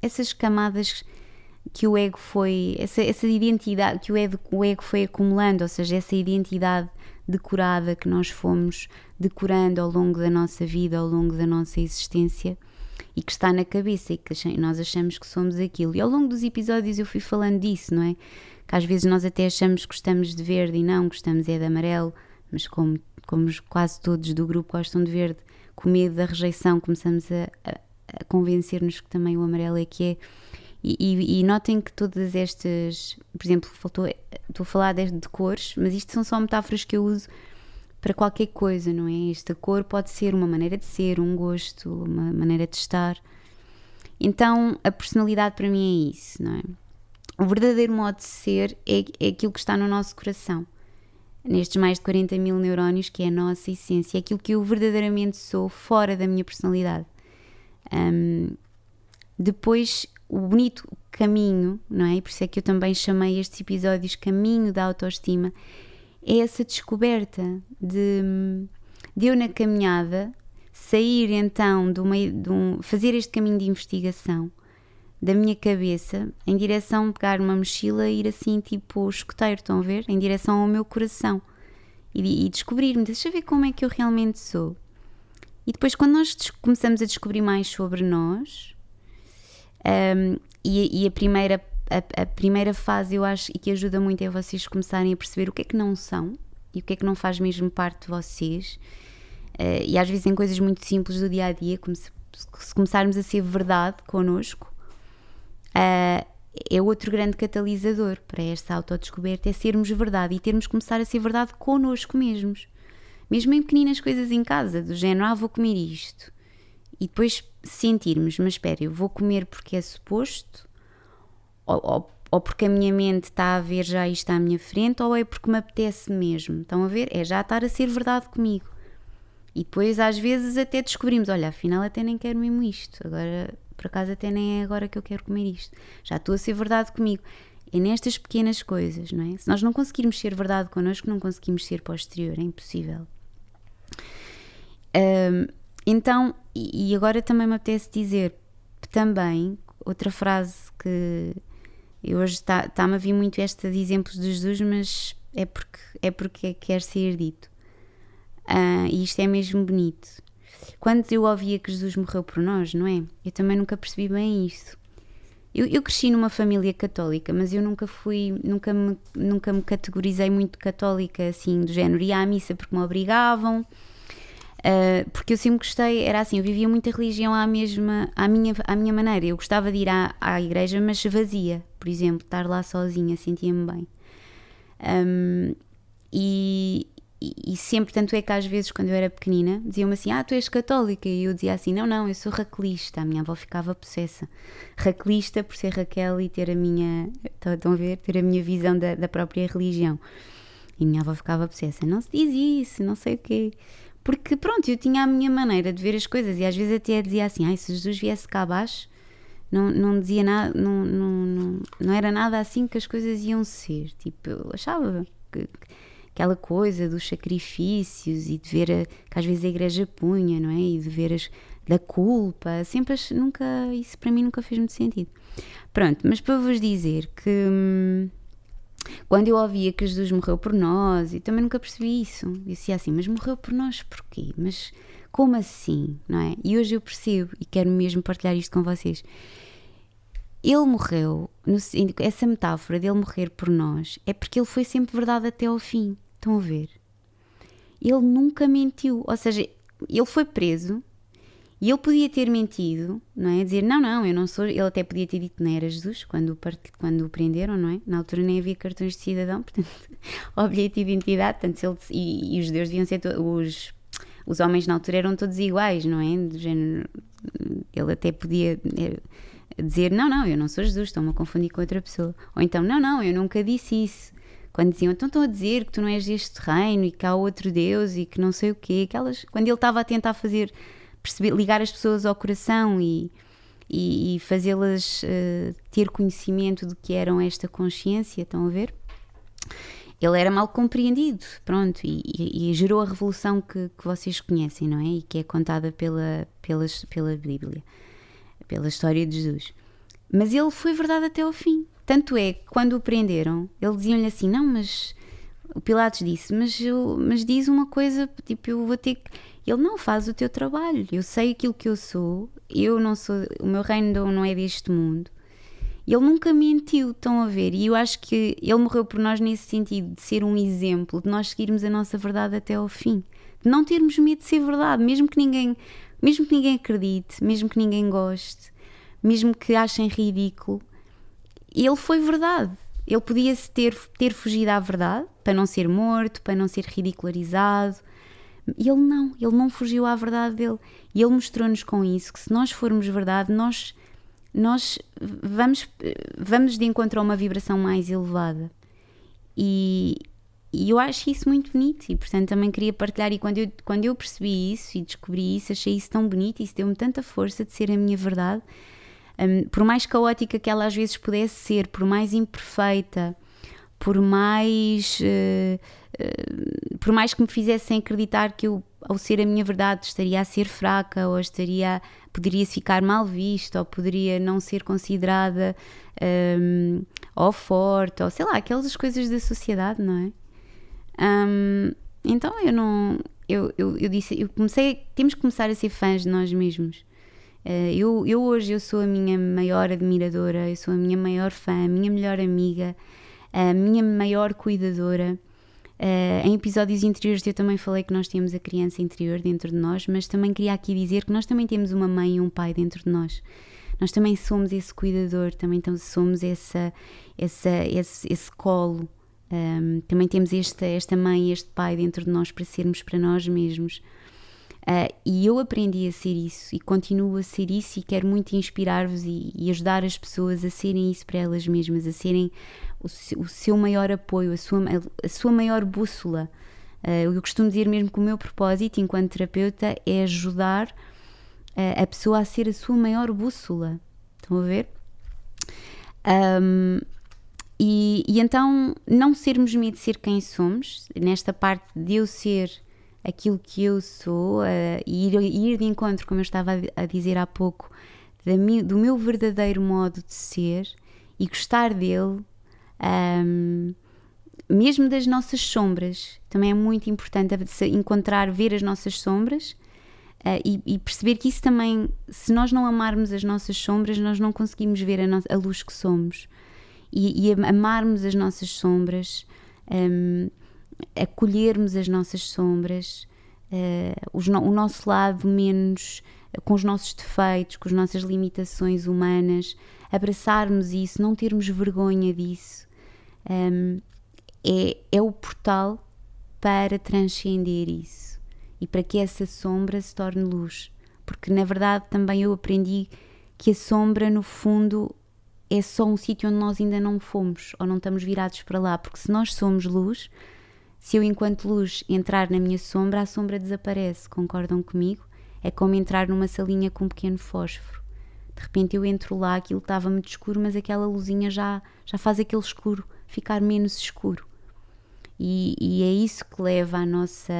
essas camadas que o ego foi, essa identidade que o ego foi acumulando, ou seja, essa identidade decorada que nós fomos decorando ao longo da nossa vida, ao longo da nossa existência, e que está na cabeça e que nós achamos que somos aquilo. E ao longo dos episódios eu fui falando disso, não é? Que às vezes nós até achamos que gostamos de verde e não, gostamos é de amarelo, mas como quase todos do grupo gostam de verde, com medo da rejeição, começamos a convencer-nos que também o amarelo é que é. E notem que todas estas, por exemplo, estou a falar de cores, mas isto são só metáforas que eu uso para qualquer coisa, não é? Esta cor pode ser uma maneira de ser, um gosto, uma maneira de estar. Então a personalidade para mim é isso, não é? O verdadeiro modo de ser é aquilo que está no nosso coração, nestes mais de 40 mil neurónios, que é a nossa essência, é aquilo que eu verdadeiramente sou fora da minha personalidade. Depois, o bonito caminho, não é? E por isso é que eu também chamei estes episódios Caminho da Autoestima, é essa descoberta de eu na caminhada sair então fazer este caminho de investigação da minha cabeça em direção a pegar uma mochila e ir assim tipo escoteiro, estão a ver? Em direção ao meu coração e descobrir-me, deixa eu ver como é que eu realmente sou. E depois quando nós começamos a descobrir mais sobre nós, e a primeira fase eu acho e que ajuda muito é vocês começarem a perceber o que é que não são e o que é que não faz mesmo parte de vocês, e às vezes em coisas muito simples do dia a dia, como se começarmos a ser verdade connosco, é outro grande catalisador para esta autodescoberta, é sermos verdade e termos que começar a ser verdade connosco mesmos, mesmo em pequeninas coisas em casa, do género, vou comer isto, e depois sentirmos, mas espera, eu vou comer porque é suposto, ou porque a minha mente está a ver já isto à minha frente, ou é porque me apetece mesmo, estão a ver? É já estar a ser verdade comigo. E depois às vezes até descobrimos, olha, afinal até nem quero mesmo isto, agora por acaso até nem é agora que eu quero comer isto, já estou a ser verdade comigo. É nestas pequenas coisas, não é? Se nós não conseguirmos ser verdade connosco, não conseguimos ser para o exterior, é impossível. Então, e agora também me apetece dizer também, outra frase que eu hoje está-me a vir muito estes exemplos de Jesus, mas é porque quer ser dito. E isto é mesmo bonito. Quando eu ouvia que Jesus morreu por nós, não é? Eu também nunca percebi bem isto. Eu cresci numa família católica, mas eu nunca me categorizei muito católica, assim, do género, ia à missa porque me obrigavam, porque eu sempre gostei, era assim, eu vivia muita religião à minha maneira. Eu gostava de ir à igreja, mas vazia, por exemplo, estar lá sozinha, sentia-me bem. E sempre, tanto é que às vezes quando eu era pequenina diziam-me assim, tu és católica, e eu dizia assim, não, eu sou raquelista. A minha avó ficava possessa, raquelista por ser Raquel e ter a minha, estão a ver, ter a minha visão da própria religião. E a minha avó ficava possessa, não se diz isso, não sei o quê, porque pronto, eu tinha a minha maneira de ver as coisas, e às vezes até dizia assim, se Jesus viesse cá abaixo, não dizia nada, não era nada assim que as coisas iam ser, tipo, eu achava que aquela coisa dos sacrifícios e de ver que às vezes a igreja punha, não é? E de ver da culpa, sempre nunca, isso para mim nunca fez muito sentido. Pronto, mas para vos dizer que quando eu ouvia que Jesus morreu por nós, e também nunca percebi isso, eu dizia assim, mas morreu por nós porquê? Mas como assim, não é? E hoje eu percebo e quero mesmo partilhar isto com vocês. Ele morreu, essa metáfora dele morrer por nós é porque ele foi sempre verdade até ao fim. Estão a ver? Ele nunca mentiu, ou seja, ele foi preso e ele podia ter mentido, não é? Dizer, não, eu não sou, ele até podia ter dito que não era Jesus quando o prenderam, não é? Na altura nem havia cartões de cidadão, portanto, ou bilhete de identidade, portanto, e os judeus deviam ser, os homens na altura eram todos iguais, não é? Do género, ele até podia dizer, não, eu não sou Jesus, estão-me a confundir com outra pessoa. Ou então, não, eu nunca disse isso. Quando diziam, então estão a dizer que tu não és deste reino e que há outro Deus e que não sei o quê. Quando ele estava a tentar ligar as pessoas ao coração e fazê-las ter conhecimento do que eram esta consciência, estão a ver? Ele era mal compreendido, pronto, e gerou a revolução que vocês conhecem, não é? E que é contada pela Bíblia, pela história de Jesus. Mas ele foi verdade até ao fim. Tanto é que quando o prenderam, ele diziam-lhe assim, não, mas o Pilatos disse, mas diz uma coisa, tipo, eu vou ter que... Ele não faz o teu trabalho, eu sei aquilo que eu não sou, o meu reino não é deste mundo. Ele nunca mentiu, estão a ver? E eu acho que ele morreu por nós nesse sentido, de ser um exemplo, de nós seguirmos a nossa verdade até ao fim. De não termos medo de ser verdade, mesmo que ninguém acredite, mesmo que ninguém goste, mesmo que achem ridículo. Ele foi verdade. Ele podia ter fugido à verdade, para não ser morto, para não ser ridicularizado. E ele não fugiu à verdade dele. E ele mostrou-nos com isso que se nós formos verdade, nós vamos de encontro a uma vibração mais elevada. E eu acho isso muito bonito e, portanto, também queria partilhar. E quando eu percebi isso e descobri isso, achei isso tão bonito e isso deu-me tanta força de ser a minha verdade. Por mais caótica que ela às vezes pudesse ser, por mais imperfeita, por mais que me fizessem acreditar que eu, ao ser a minha verdade, estaria a ser fraca, ou poderia ficar mal vista, ou poderia não ser considerada ou forte, ou sei lá, aquelas coisas da sociedade, não é? Então eu disse, temos que começar a ser fãs de nós mesmos. Hoje eu sou a minha maior admiradora, eu sou a minha maior fã, a minha melhor amiga, a minha maior cuidadora. Em episódios anteriores eu também falei que nós temos a criança interior dentro de nós, mas também queria aqui dizer que nós também temos uma mãe e um pai dentro de nós. Nós também somos esse cuidador, também somos esse colo, também temos esta mãe e este pai dentro de nós para sermos para nós mesmos. E eu aprendi a ser isso e continuo a ser isso e quero muito inspirar-vos e ajudar as pessoas a serem isso para elas mesmas, a serem o seu maior apoio, a sua maior bússola. Eu costumo dizer mesmo que o meu propósito enquanto terapeuta é ajudar a pessoa a ser a sua maior bússola. Estão a ver? E então não sermos medo de ser quem somos, nesta parte de eu ser aquilo que eu sou, e ir de encontro, como eu estava a dizer há pouco, do meu verdadeiro modo de ser e gostar dele, mesmo das nossas sombras. Também é muito importante ver as nossas sombras e perceber que isso também, se nós não amarmos as nossas sombras, nós não conseguimos ver a luz que somos. E amarmos as nossas sombras, acolhermos as nossas sombras, o nosso lado menos, com os nossos defeitos, com as nossas limitações humanas, abraçarmos isso, não termos vergonha disso, é o portal para transcender isso e para que essa sombra se torne luz. Porque na verdade também eu aprendi que a sombra no fundo é só um sítio onde nós ainda não fomos ou não estamos virados para lá, porque se nós somos luz, se eu enquanto luz entrar na minha sombra, a sombra desaparece, concordam comigo? É como entrar numa salinha com um pequeno fósforo. De repente eu entro lá, aquilo estava muito escuro, mas aquela luzinha já faz aquele escuro ficar menos escuro. E é isso que leva a nossa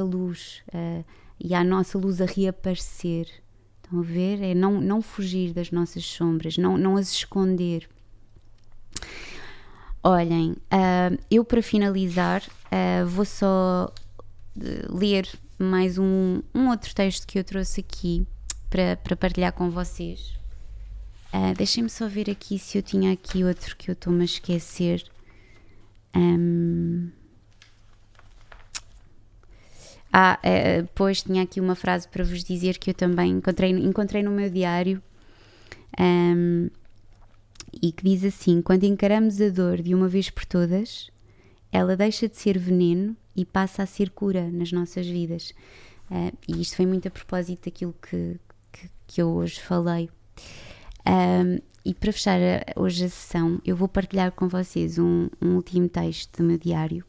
luz e a nossa luz a reaparecer. Estão a ver? É não fugir das nossas sombras, não as esconder. Olhem, eu para finalizar vou só ler mais um outro texto que eu trouxe aqui para partilhar com vocês. Deixem-me só ver aqui se eu tinha aqui outro que eu estou-me a esquecer. Pois tinha aqui uma frase para vos dizer que eu também encontrei no meu diário e que diz assim: quando encaramos a dor de uma vez por todas, ela deixa de ser veneno e passa a ser cura nas nossas vidas. E isto foi muito a propósito daquilo que eu hoje falei. E para fechar hoje a sessão, eu vou partilhar com vocês um último texto do meu diário,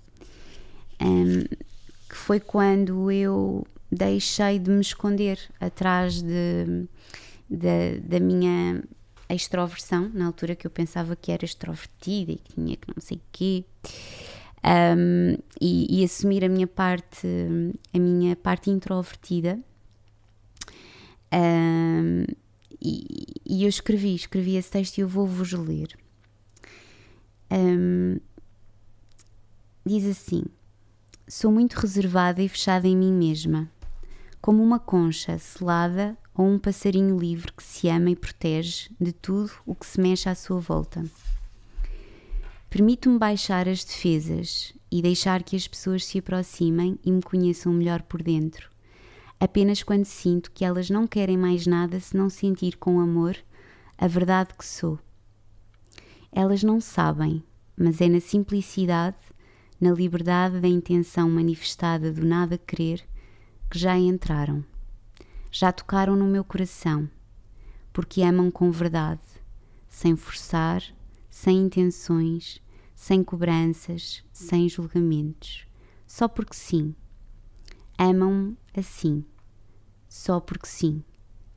que foi quando eu deixei de me esconder atrás da minha extroversão, na altura que eu pensava que era extrovertida e que tinha que não sei o quê, e assumir a minha parte introvertida. E eu escrevi esse texto e eu vou-vos ler. Diz assim: sou muito reservada e fechada em mim mesma, como uma concha selada ou um passarinho livre que se ama e protege de tudo o que se mexe à sua volta. Permito-me baixar as defesas e deixar que as pessoas se aproximem e me conheçam melhor por dentro, apenas quando sinto que elas não querem mais nada senão sentir com amor a verdade que sou. Elas não sabem, mas é na simplicidade, na liberdade da intenção manifestada do nada querer, que já entraram. Já tocaram no meu coração, porque amam com verdade, sem forçar, sem intenções, sem cobranças, sem julgamentos. Só porque sim. Amam-me assim, só porque sim,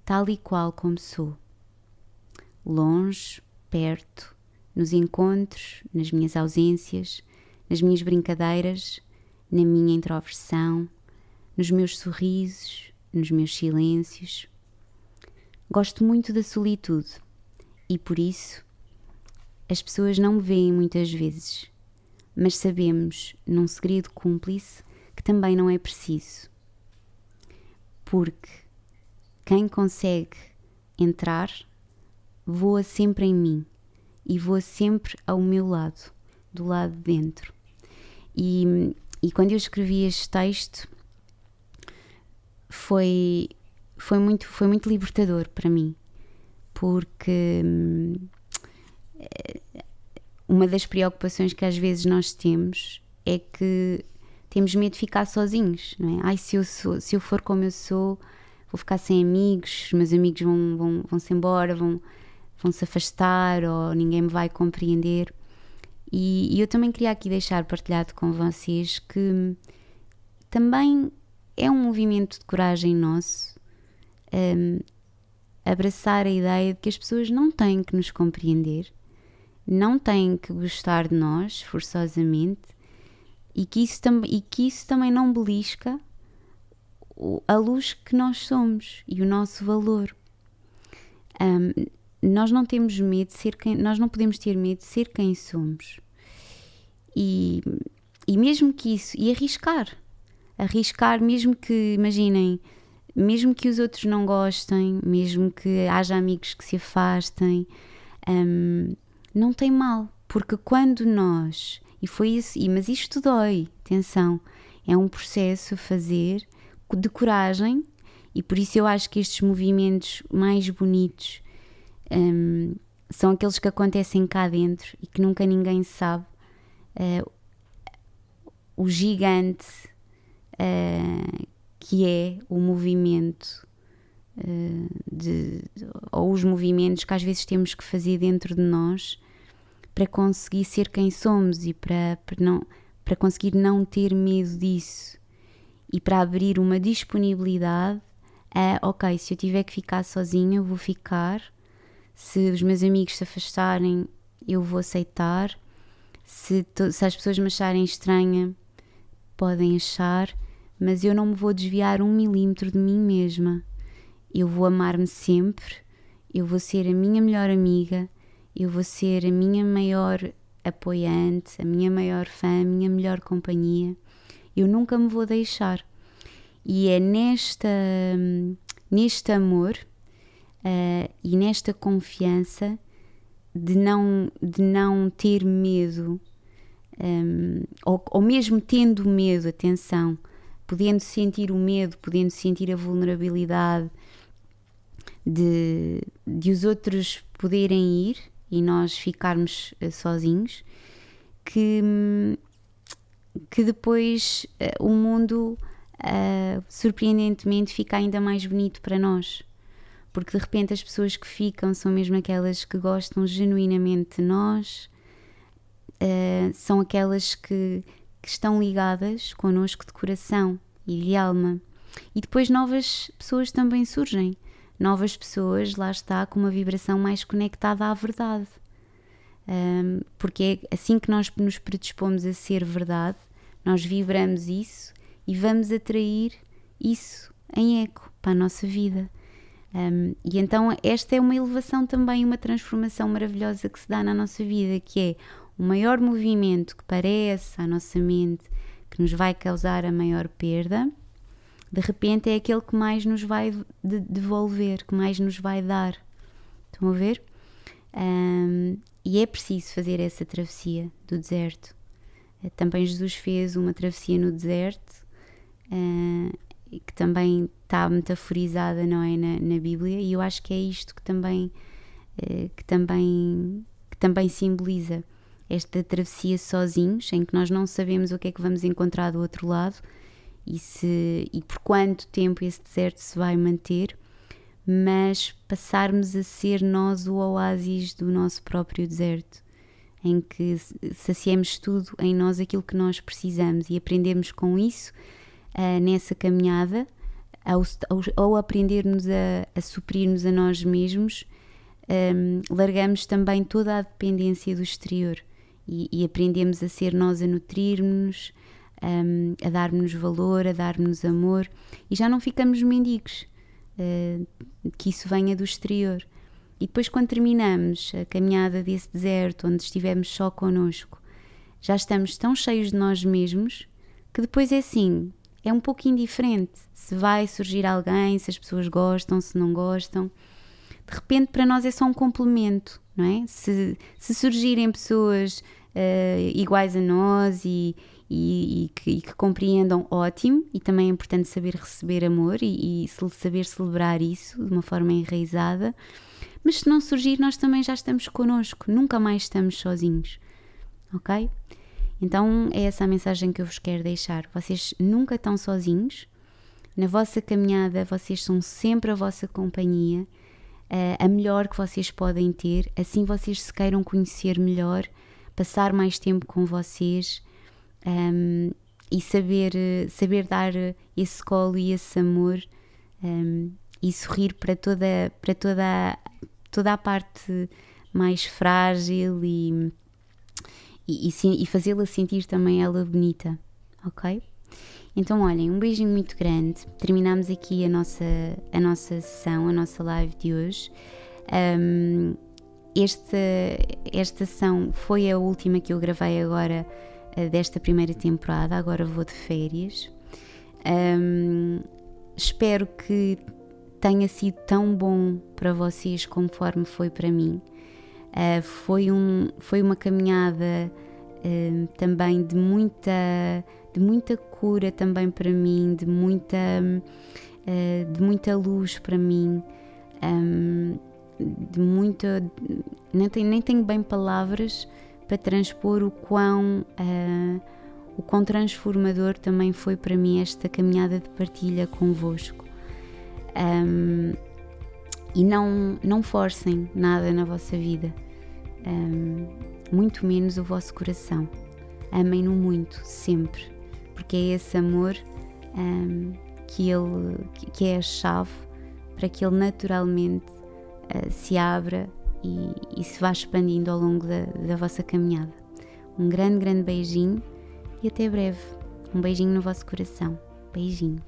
tal e qual como sou. Longe, perto, nos encontros, nas minhas ausências, nas minhas brincadeiras, na minha introversão, nos meus sorrisos, nos meus silêncios. Gosto muito da solitude e por isso as pessoas não me veem muitas vezes, mas sabemos, num segredo cúmplice, que também não é preciso. Porque quem consegue entrar voa sempre em mim e voa sempre ao meu lado, do lado de dentro. E quando eu escrevi este texto foi muito libertador para mim, porque uma das preocupações que às vezes nós temos é que temos medo de ficar sozinhos, não é? Se eu for como eu sou, vou ficar sem amigos, os meus amigos vão-se embora, vão se afastar, ou ninguém me vai compreender. E eu também queria aqui deixar partilhado com vocês que também é um movimento de coragem nosso abraçar a ideia de que as pessoas não têm que nos compreender, não têm que gostar de nós forçosamente, e que isso também não belisca a luz que nós somos e o nosso valor. Nós não temos medo de ser nós não podemos ter medo de ser quem somos. E mesmo que isso, e arriscar mesmo que, imaginem, mesmo que os outros não gostem, mesmo que haja amigos que se afastem, não tem mal, porque quando nós, e foi isso, mas isto dói, atenção, é um processo a fazer de coragem, e por isso eu acho que estes movimentos mais bonitos são aqueles que acontecem cá dentro e que nunca ninguém sabe o gigante que é o movimento ou os movimentos que às vezes temos que fazer dentro de nós para conseguir ser quem somos e para conseguir não ter medo disso e para abrir uma disponibilidade ok, se eu tiver que ficar sozinha eu vou ficar, se os meus amigos se afastarem eu vou aceitar, se as pessoas me acharem estranha podem achar, mas eu não me vou desviar 1 milímetro de mim mesma. Eu vou amar-me sempre, eu vou ser a minha melhor amiga, eu vou ser a minha maior apoiante, a minha maior fã, a minha melhor companhia. Eu nunca me vou deixar. E é neste amor e nesta confiança de não ter medo, ou mesmo tendo medo, atenção, podendo sentir o medo, podendo sentir a vulnerabilidade de os outros poderem ir e nós ficarmos sozinhos, que depois o mundo surpreendentemente fica ainda mais bonito para nós, porque de repente as pessoas que ficam são mesmo aquelas que gostam genuinamente de nós, são aquelas que estão ligadas connosco de coração e de alma. E depois novas pessoas também surgem, novas pessoas, lá está, com uma vibração mais conectada à verdade, porque é assim que nós nos predispomos a ser verdade, nós vibramos isso e vamos atrair isso em eco para a nossa vida. E então esta é uma elevação também, uma transformação maravilhosa que se dá na nossa vida, que é o maior movimento que parece à nossa mente que nos vai causar a maior perda, de repente é aquele que mais nos vai devolver, que mais nos vai dar. Estão a ver? E é preciso fazer essa travessia do deserto. Também Jesus fez uma travessia no deserto, que também está metaforizada, não é, na Bíblia, e eu acho que é isto que também simboliza esta travessia sozinhos, em que nós não sabemos o que é que vamos encontrar do outro lado e por quanto tempo esse deserto se vai manter, mas passarmos a ser nós o oásis do nosso próprio deserto, em que saciemos tudo em nós aquilo que nós precisamos e aprendemos com isso nessa caminhada, ao aprendermos a suprir-nos a nós mesmos, largamos também toda a dependência do exterior e aprendemos a ser nós a nutrir-nos, a dar-nos valor, a dar-nos amor, e já não ficamos mendigos, que isso venha do exterior. E depois, quando terminamos a caminhada desse deserto, onde estivemos só connosco, já estamos tão cheios de nós mesmos que depois é assim, é um pouco indiferente se vai surgir alguém, se as pessoas gostam, se não gostam. De repente para nós é só um complemento, não é? Se surgirem pessoas iguais a nós e que compreendam, ótimo, e também é importante saber receber amor e saber celebrar isso de uma forma enraizada, mas se não surgir nós também já estamos connosco, nunca mais estamos sozinhos, ok? Então é essa a mensagem que eu vos quero deixar, vocês nunca estão sozinhos, na vossa caminhada vocês são sempre a vossa companhia, a melhor que vocês podem ter, assim vocês se queiram conhecer melhor, passar mais tempo com vocês, e saber dar esse colo e esse amor, e sorrir para toda a parte mais frágil e fazê-la sentir também ela bonita, ok? Então olhem, um beijinho muito grande, terminamos aqui a nossa sessão, a nossa live de hoje. Esta sessão foi a última que eu gravei agora desta primeira temporada, agora vou de férias. Espero que tenha sido tão bom para vocês conforme foi para mim. Foi uma caminhada também de muita cura também para mim, de muita luz para mim, nem tenho bem palavras para transpor o o quão transformador também foi para mim esta caminhada de partilha convosco. E não forcem nada na vossa vida, muito menos o vosso coração. Amem-no muito, sempre, porque é esse amor que é a chave para que ele naturalmente se abra e se vá expandindo ao longo da vossa caminhada. Um grande beijinho e até breve. Um beijinho no vosso coração. Beijinho.